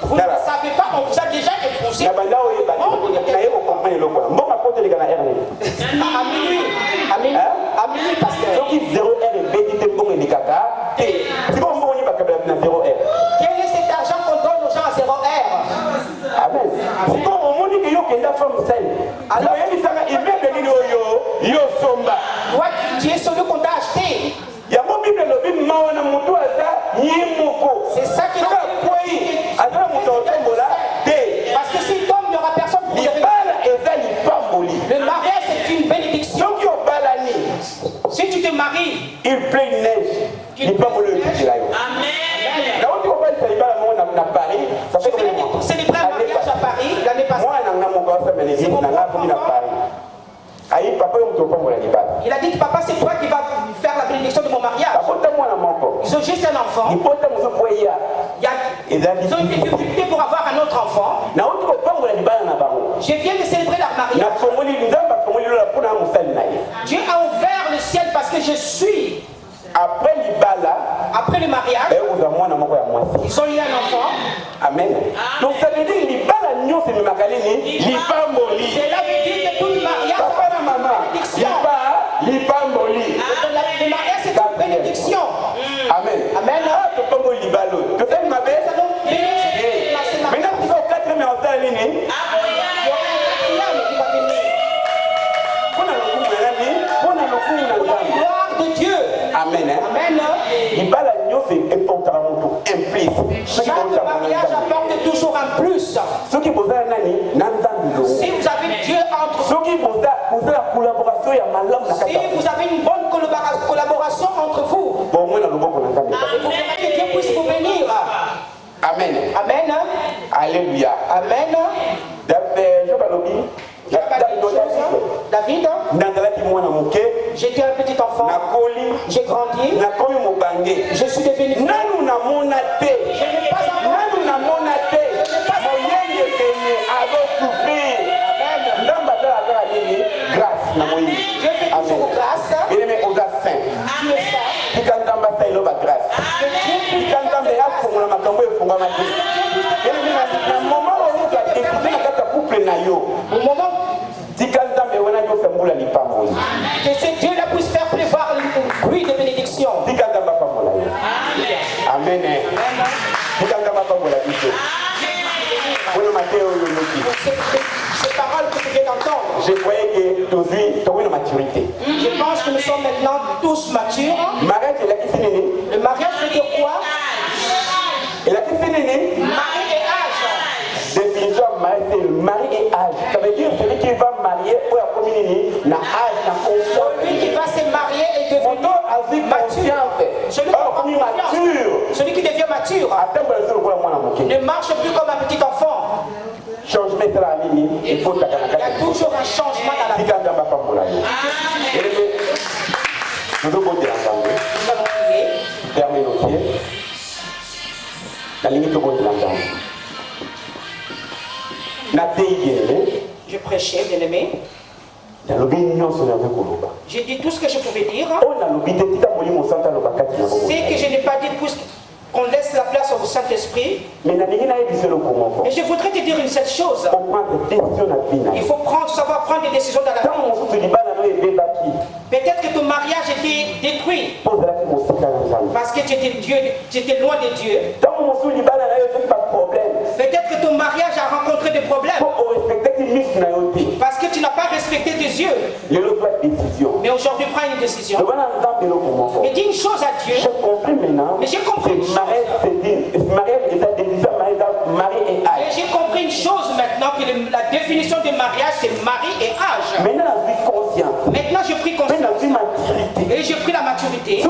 Vous ne le savez pas, on vous a déjà épousé. À minuit, pasteur. Quel est cet argent qu'on donne aux gens à 0 heure? Amen. Alors, toi, tu es celui qu'on t'a acheté. C'est ça qui est parce que s'il tombe, il n'y aura personne pour le mariage, c'est une bénédiction. Si tu te maries, il pleut une neige. Il peut me le dire là. Amen. Je venais de célébrer un mariage à Paris l'année passée. Il a dit que papa, c'est toi qui vas faire la bénédiction de mon mariage. Ils ont juste un enfant. Ils ont été difficultés pour avoir un autre enfant. Je viens de célébrer leur mariage. Dieu a ouvert le ciel parce que je suis. Après le mariage, ils ont eu un enfant. Amen. Donc ça veut dire que c'est le mariage que toute mariage le mariage c'est une bénédiction. Amen. Amen. Gloire de Dieu. Amen. Amen. Chaque mariage apporte toujours un plus. Si vous avez Dieu entre vous, si vous avez une bonne collaboration entre vous, et vous verrez que Dieu puisse vous bénir. Amen. Amen. Alléluia. Amen. David, j'étais un petit enfant, j'ai grandi, je suis devenu frère. Je n'ai pas encore Dieu fait toujours grâce. Tu es saint. Au moment que ce Dieu-là puisse faire pleuvoir le bruit de bénédiction. Amen. Ces paroles que tu viens d'entendre. Je croyais que tu as une maturité. Je pense que nous sommes maintenant tous matures. Le mariage veut dire Mari et âge. Définition mari, c'est le mari et âge. Ça veut dire celui qui va marier pour la communauté, n'a âge, n'a conscience. Celui qui va se marier est devenu mature. Celui qui devient mature ne marche plus comme un petit enfant. Il y a toujours un changement dans la vie. Nous allons prier. Fermez nos pieds. La limite au monde de Je prêchais, bien aimé. J'ai dit tout ce que je pouvais dire. C'est que je n'ai pas dit qu'on laisse la place au Saint-Esprit. Et je voudrais te dire une seule chose. Il faut savoir prendre des décisions dans la vie. Peut-être que ton mariage était détruit parce que tu étais loin de Dieu. Peut-être que ton mariage a rencontré des problèmes parce que tu n'as pas respecté tes yeux. Mais aujourd'hui, prends une décision. Mais dis une chose à Dieu. Mais j'ai compris une chose. Et j'ai compris une chose maintenant, que la définition de mariage, c'est mari et âge. Maintenant, j'ai pris conscience. Et j'ai pris la maturité.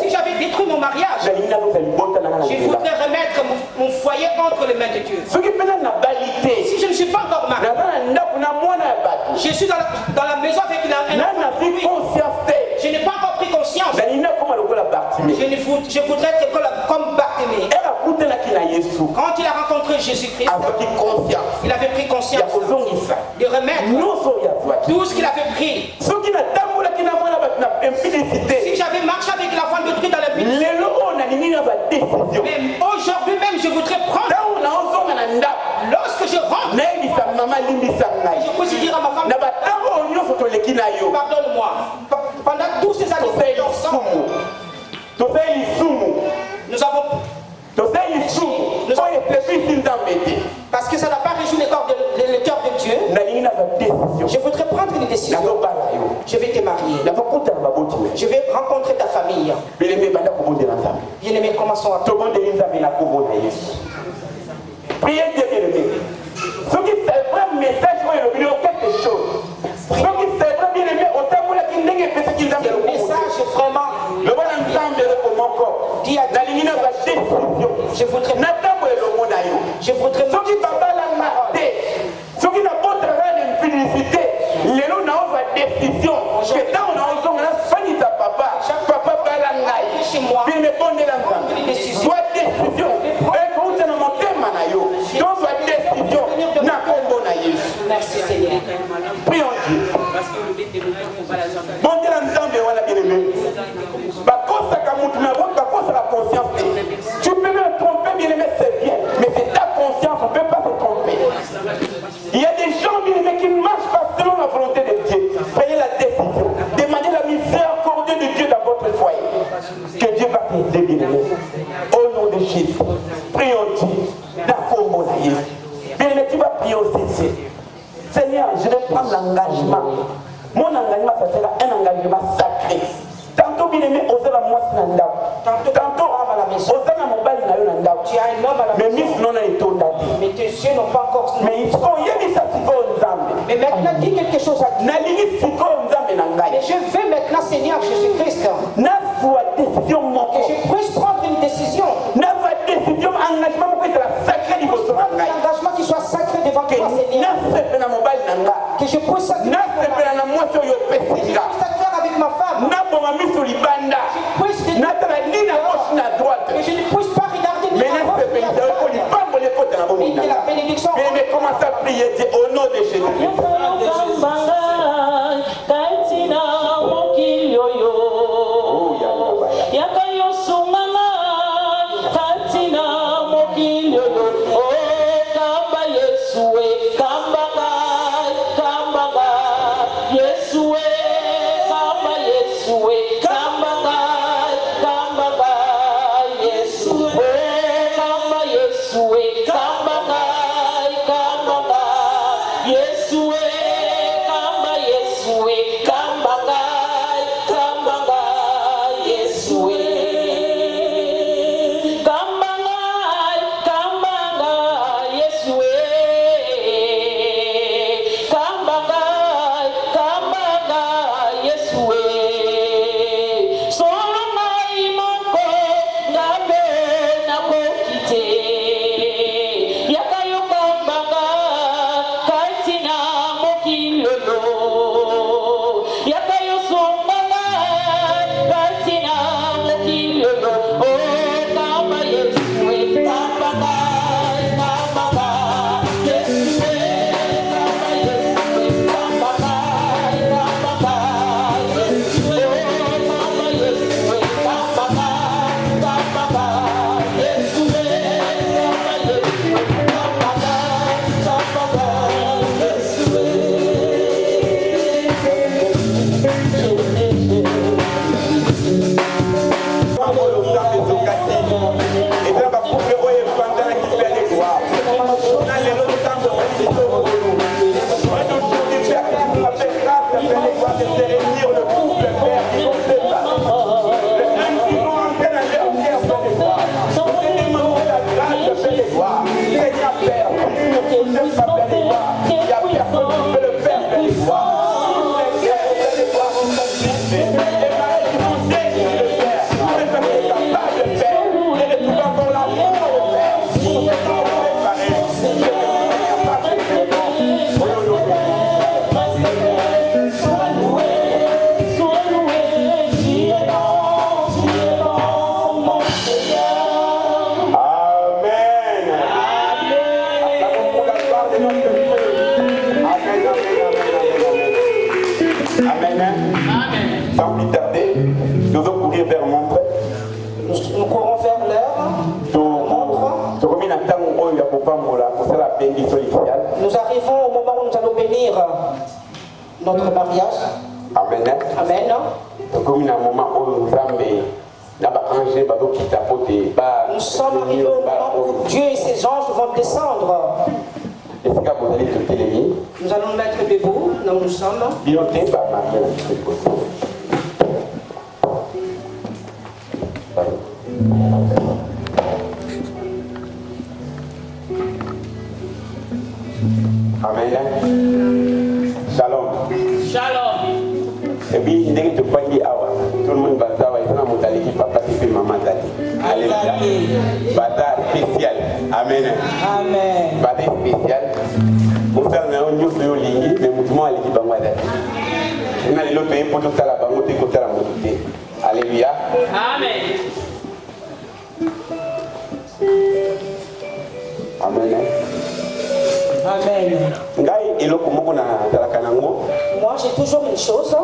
Si j'avais détruit mon mariage, je voudrais remettre mon foyer entre les mains de Dieu. Si je ne suis pas encore marié, je suis dans la maison avec un enfant. Je n'ai pas encore pris conscience. Je voudrais être comme Bartimée. Quand il a rencontré Jésus-Christ, il avait pris conscience de remettre tout ce qu'il avait pris. Si j'avais marché avec la femme de Dieu dans la vie, mais aujourd'hui même je voudrais prendre. Lorsque je rentre, je peux dire à ma femme, pardonne-moi. Pendant tous ces années ensemble, nous avons parce que ça n'a pas réjoui le cœur de Dieu. Je voudrais prendre une décision. Je vais te marier. Je vais rencontrer ta famille. Bien-aimé, commençons à priez Dieu, bien-aimé. Ce qui c'est vrai message, il y a quelque chose. Ce qui c'est vrai, bien-aimé, au temps où la Guinée est petite, le message vraiment. Le bon ensemble de mon corps. Dis à Dieu, je voudrais. Je voudrais. Ce qui va pas la mater, ce qui n'a pas de travail d'impudicité, les loups n'ont pas de décision. Que tant on a fini ta papa va la naïe. Chez moi. Puis me bonne l'ensemble. Soit décision. Merci Seigneur. Prions Dieu. Bon Dieu l'ensemble, voilà bien-aimé. La conscience. Tu peux me tromper, bien-aimé, c'est bien. Mais c'est ta conscience, on ne peut pas te tromper. Il y a des gens, bien-aimés, qui ne marchent pas selon la volonté de Dieu. Prenez la décision. Demandez la miséricorde de Dieu dans votre foyer. Que Dieu va t'aider, bien-aimé. Au nom de Jésus. Prions Dieu. D'accord, bien-aimé, tu vas prier aussi. Seigneur, je vais prendre l'engagement. Mon engagement, ça sera un engagement sacré. Tantôt, bien-aimé, osez la moisse nanda. Tantôt, osez la mobile nanda. Tu as un homme à la mais Miss non a été mais tes yeux n'ont pas encore. mais il faut y aller ça mais maintenant, dis quelque chose à Dieu. Mais je veux maintenant, Seigneur Jésus-Christ, que je puisse prendre une décision. L'engagement qui soit sacré devant toi, Seigneur. Que je puisse sacrifier avec ma femme. Que je ne puisse pas regarder ni la bénédiction. Mais commence à prier Dieu au nom de Jésus. Kambanga Sans plus tarder, nous allons courir vers Montre. Nous courons vers l'heure. Nous arrivons au moment où nous allons bénir notre mariage. Amen. Amen. Comme un moment où nous sommes arrivés au moment où Dieu et ses anges vont descendre. Nous allons nous mettre debout, là où nous sommes. Amen. Shalom. Shalom. Et puis, dès que tu prends tout le monde va savoir, il y a un papa et maman. Alléluia. Bata spécial. Amen. Amen. Bata spécial. Mon frère, nous avons une ligne, mais nous avons l'équipe à moi. Nous avons l'autre pays pour tout ça là-bas, nous avons la montée. Alléluia. Amen. Amen. Amen. Moi, j'ai toujours une chose.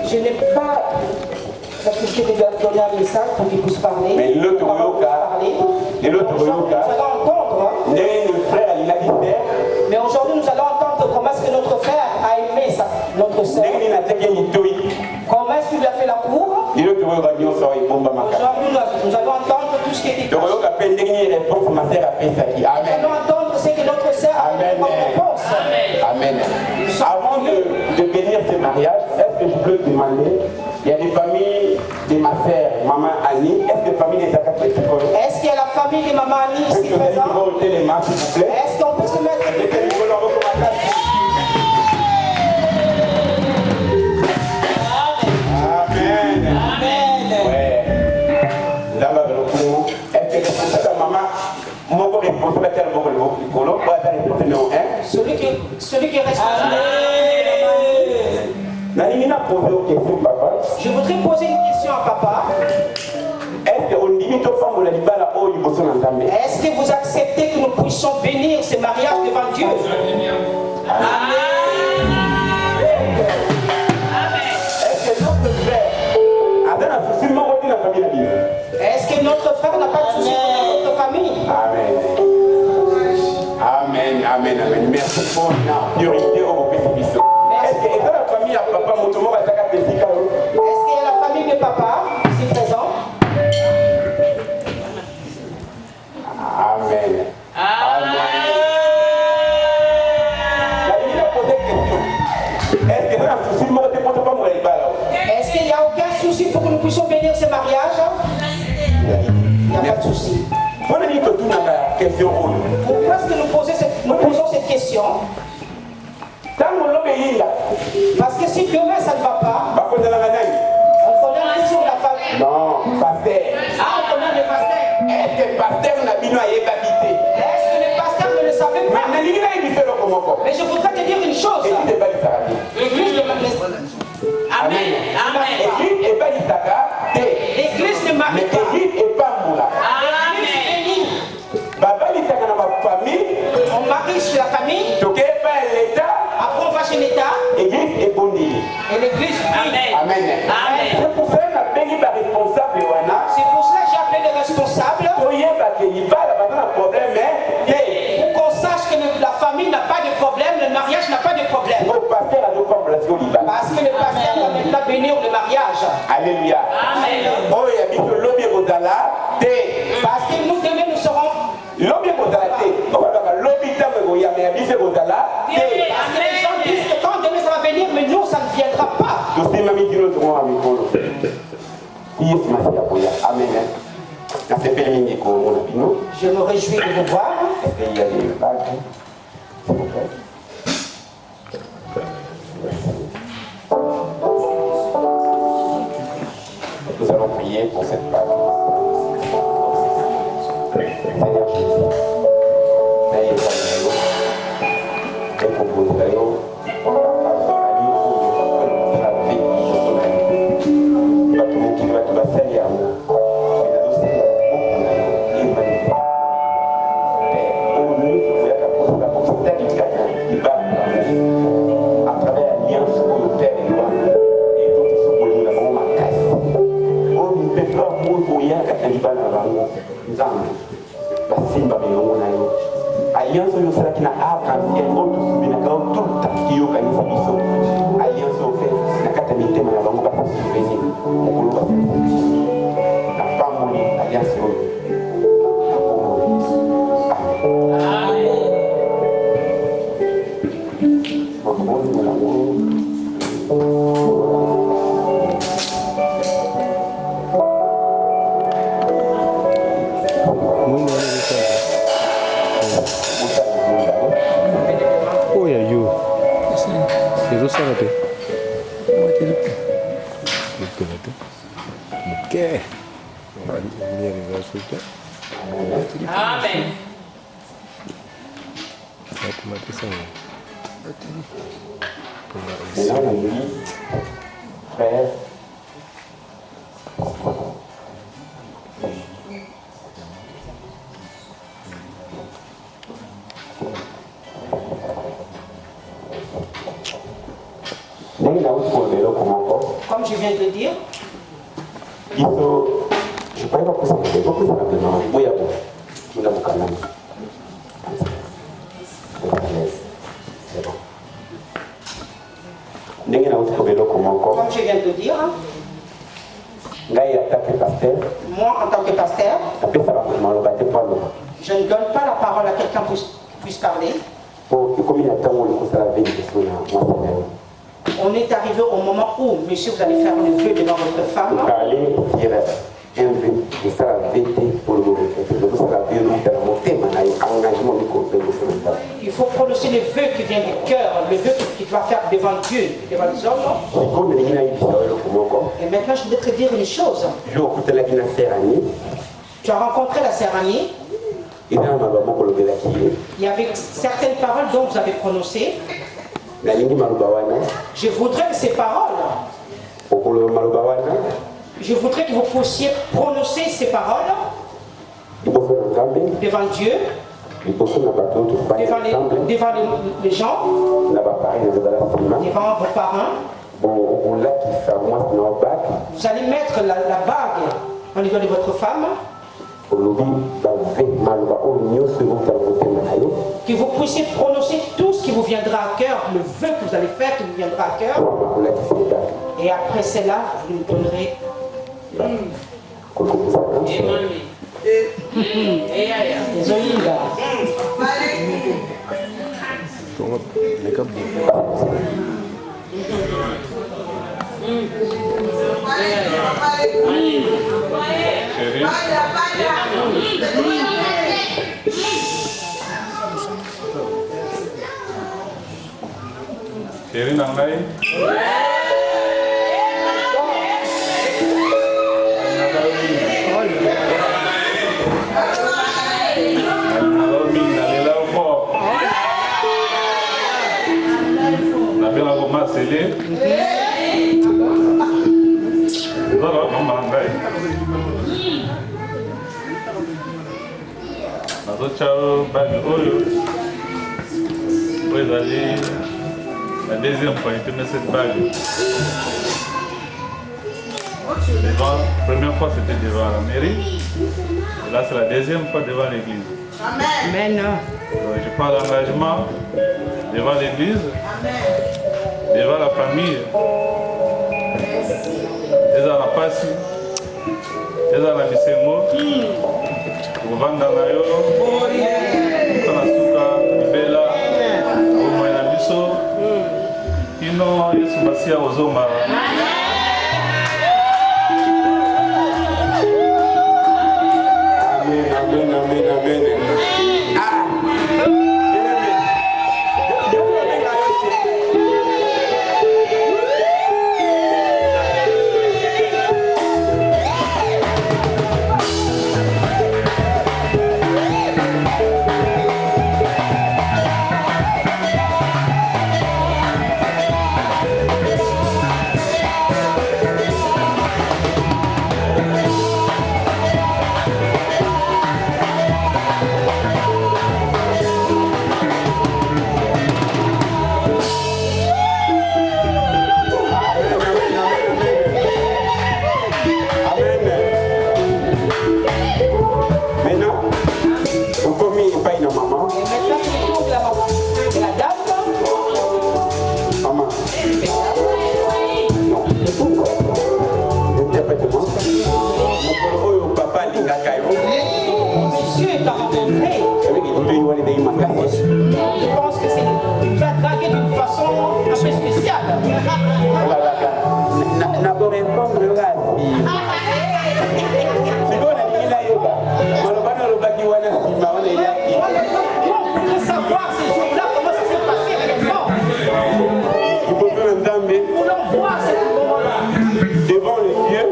Je n'ai pas la possibilité de donner un message pour qu'il puisse parler. Mais l'autre mais aujourd'hui, nous allons entendre comment est-ce que notre frère a aimé notre sœur. Comment est-ce qu'il lui a fait la cour. Aujourd'hui, nous allons entendre tout ce qui est dit. Nous allons entendre ce que notre sœur a fait comme réponse. Amen. Avant de bénir ce mariage, est-ce que je peux demander, il y a des familles de ma sœur, maman Annie, est-ce que la famille des Akatoué? Est-ce qu'il y a la famille de maman Annie ici présente? Est-ce qu'on peut se mettre Amen. Amen. Ouais. Est-ce que maman, celui qui reste. Je voudrais poser une question à papa. Est-ce que vous acceptez que nous puissions bénir ce mariage devant Dieu? Amen. Est-ce que notre frère n'a pas de soucis pour notre famille? Amen. Amen. Merci pour la priorité au pétition. Est-ce qu'il y a la famille à papa Motomo? Est-ce qu'il y a la famille de papa ici présent? Amen. Est-ce qu'il n'y a aucun souci pour que nous puissions bénir ce mariage? Il n'y a pas de souci. Pourquoi est-ce que nous posons cette question? Parce que si demain ça ne va pas, on condamne sur la famille. Non, pasteur. On condamne le pasteur. Est-ce que le pasteur n'a pas habité? Est-ce que le pasteur ne le savait pas? Mais je voudrais te dire une chose. L'église de Amen. l'église ne marie pas. On marie chez la famille. Après on va chez l'État. Et l'église. Amen. C'est pour cela que j'ai appelé les responsables. Pour qu'on sache que la famille n'a pas de problème, le mariage n'a pas de problème. Parce que le pasteur va maintenant bénir le mariage. Alléluia. Amen. Parce que nous demain nous serons. Parce que les gens disent que quand demain ça va venir, mais nous ça ne viendra pas. Je me réjouis de vous voir. Nous allons prier pour cette femme. Seigneur Jésus, Amen. koya kata libala bango nzambe basimba bilongo na yo alliance oyo osalaki na arc-en-ciel oyo tosubinaka yo tout le temps kiyokanisa biso alliance oyo fe na kati ya mitema na bango basasouvenir mokolo basalisi na pamboli alliance oyo na kombo Amen. Frère, comme je viens de le dire, je parle pas pour ça, je parle pour ça maintenant. Oui, je n'ai pas de c'est bon. Comme je viens de le dire, moi en tant que pasteur, je ne donne pas la parole à quelqu'un pour puisse parler. On est arrivé au moment où, monsieur, vous allez faire le vœu devant votre femme. Il faut prononcer le vœu qui vient du cœur, le vœu qui doit faire devant Dieu, devant les hommes. Et maintenant, je voudrais te dire une chose. Tu as rencontré la sœur Annie. Il y avait certaines paroles dont vous avez prononcées. Je voudrais que ces paroles, je voudrais que vous puissiez prononcer ces paroles devant Dieu, devant les gens, devant vos parents. Vous allez mettre la bague au niveau de votre femme. Que vous puissiez prononcer tout ce qui vous viendra à cœur, le vœu que vous allez faire qui vous viendra à cœur. Et après cela, vous nous donnerez. Chérie Nangai. Vous allez la deuxième fois, il te met cette bague. La première fois c'était devant la mairie. Et là c'est la deuxième fois devant l'église. Amen. Je prends l'engagement devant l'église, devant la famille. Devant la passi, devant la misengo, devant la yolo, devant la souka, bela, au moyen biso, ino yesu basia ozoma. Amen, amen, amen, amen. Monsieur t'a rencontré. Je pense que c'est tu as dragué d'une façon un peu spéciale. Savoir ces jours-là, comment ça s'est passé réellement. Pour l'en voir ce moment-là. Devant le Dieu,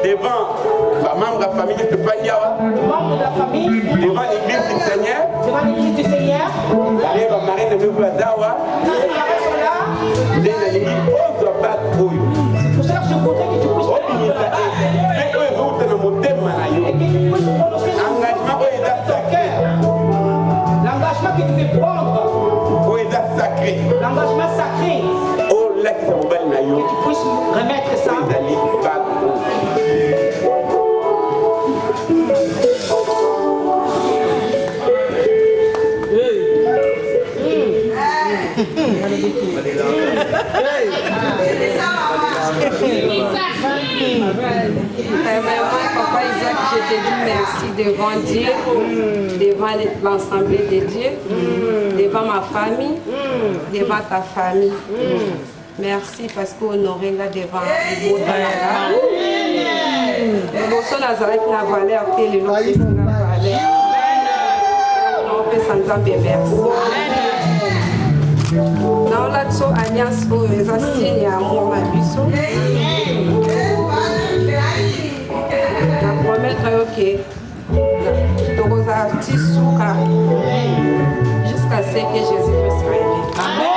devant la membre de la famille de Paniawa, devant l'église du Seigneur, les marins de Mouadawa, c'est pour ça que je voudrais que tu puisses l'engagement que tu veux prendre, l'engagement sacré, que tu puisses remettre ça. Papa Isaac, je te dis merci devant Dieu, devant l'Assemblée de Dieu, devant ma famille, devant ta famille. Merci parce qu'honoré là devant le beau Talanga. Le beau Nazareth n'a valeur que le nom de la valeur. On peut s'en dire merci. Dans la alliance pour les assignés à moi, je promettre que nous artistes jusqu'à ce que Jésus-Christ revienne. Amen.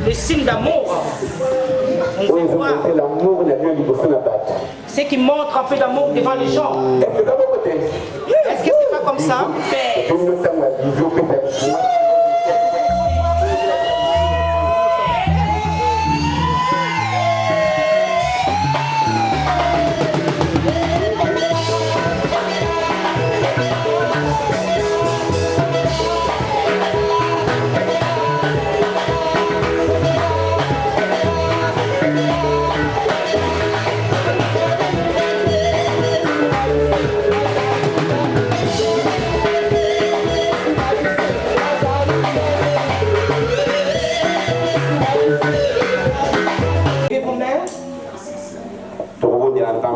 Le signe d'amour. C'est qui montre un peu d'amour devant les gens. Est-ce que c'est pas comme ça?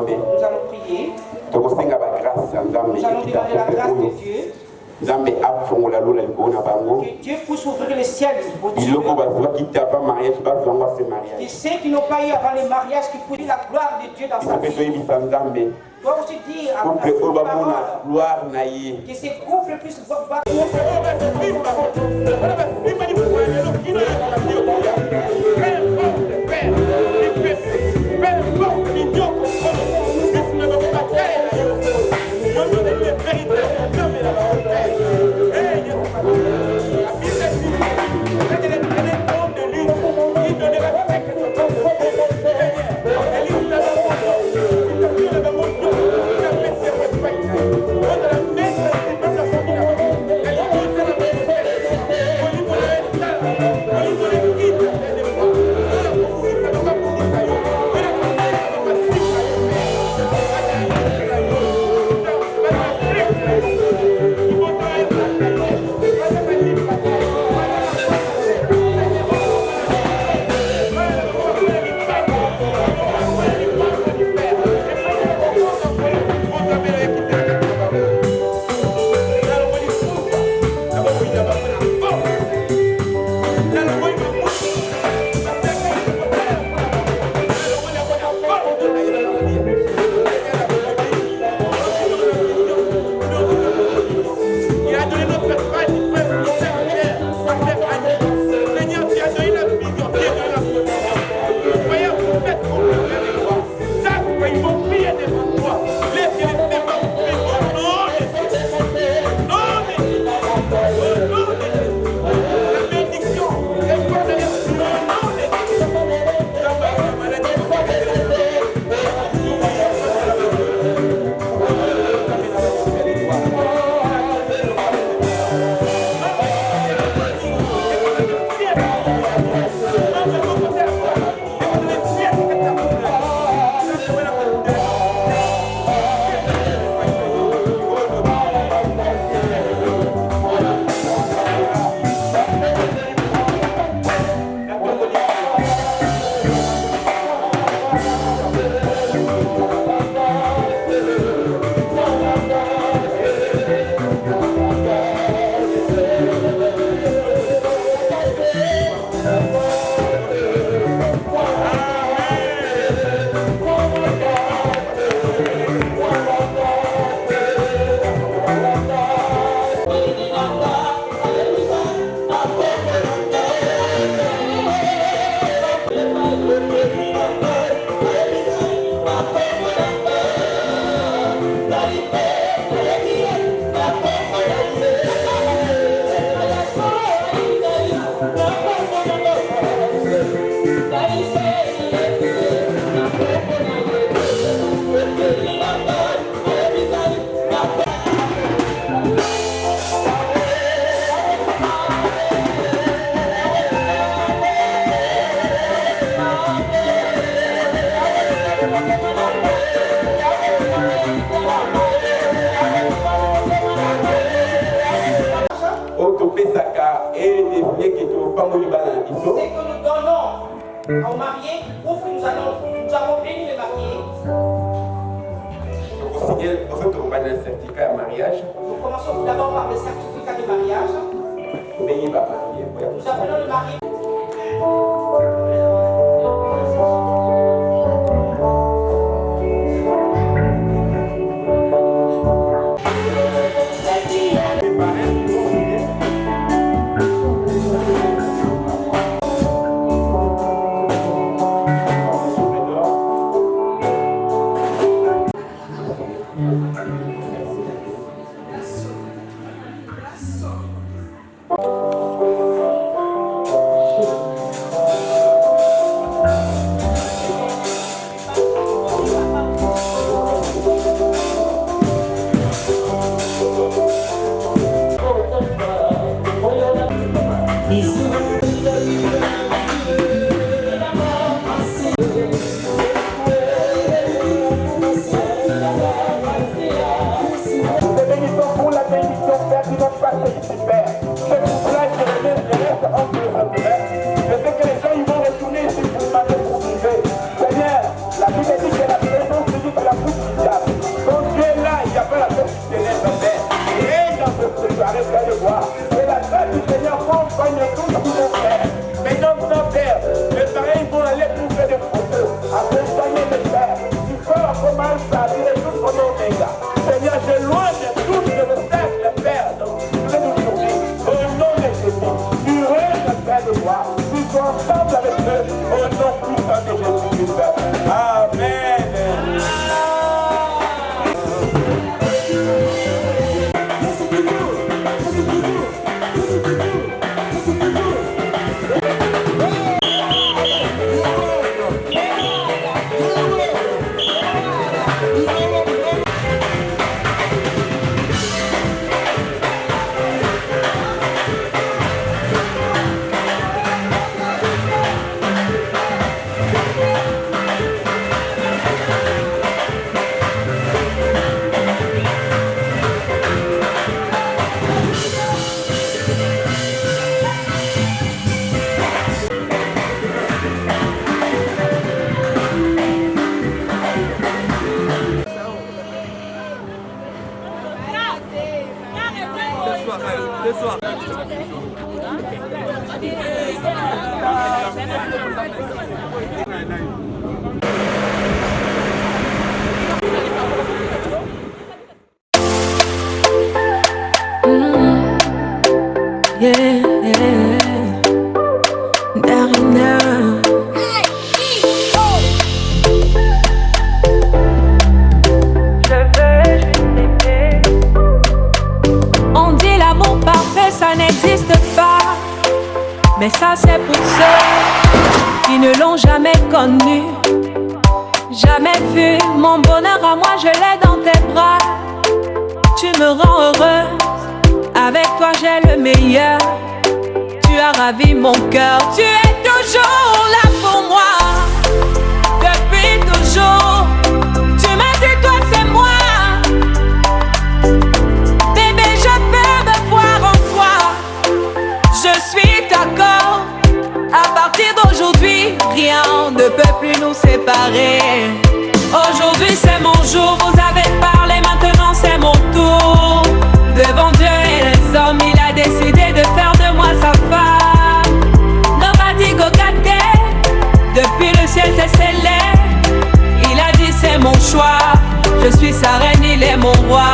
Nous allons prier. Nous allons demander la grâce de Dieu. Que Dieu puisse ouvrir le ciel pour Dieu. Et ceux qui n'ont pas eu avant les mariages, qui puissent la gloire de Dieu dans sa vie. Doit aussi dire à la parole que ces couples puissent voir. Pesaka et des filles qui sont pas moulées dans la maison. C'est que nous donnons aux mariés, pour que nous avons béni les mariés. En fait, on va dans un certificat de mariage. Nous commençons d'abord par le certificat de mariage. Mais il va marier. Nous appelons le marié. Mais ça c'est pour ceux qui ne l'ont jamais connu, jamais vu. Mon bonheur à moi je l'ai dans tes bras. Tu me rends heureuse, avec toi j'ai le meilleur. Tu as ravi mon cœur, tu es toujours là pour moi. Depuis toujours, tu m'as dit toi c'est moi. Bébé je peux me voir en toi. Je suis d'accord, à partir d'aujourd'hui, rien ne peut plus nous séparer. Aujourd'hui c'est mon jour, vous avez parlé, maintenant c'est mon tour. Devant Dieu et les hommes, il a décidé de faire de moi sa femme. Nobody go get there. Depuis le ciel c'est scellé. Il a dit c'est mon choix, je suis sa reine, il est mon roi.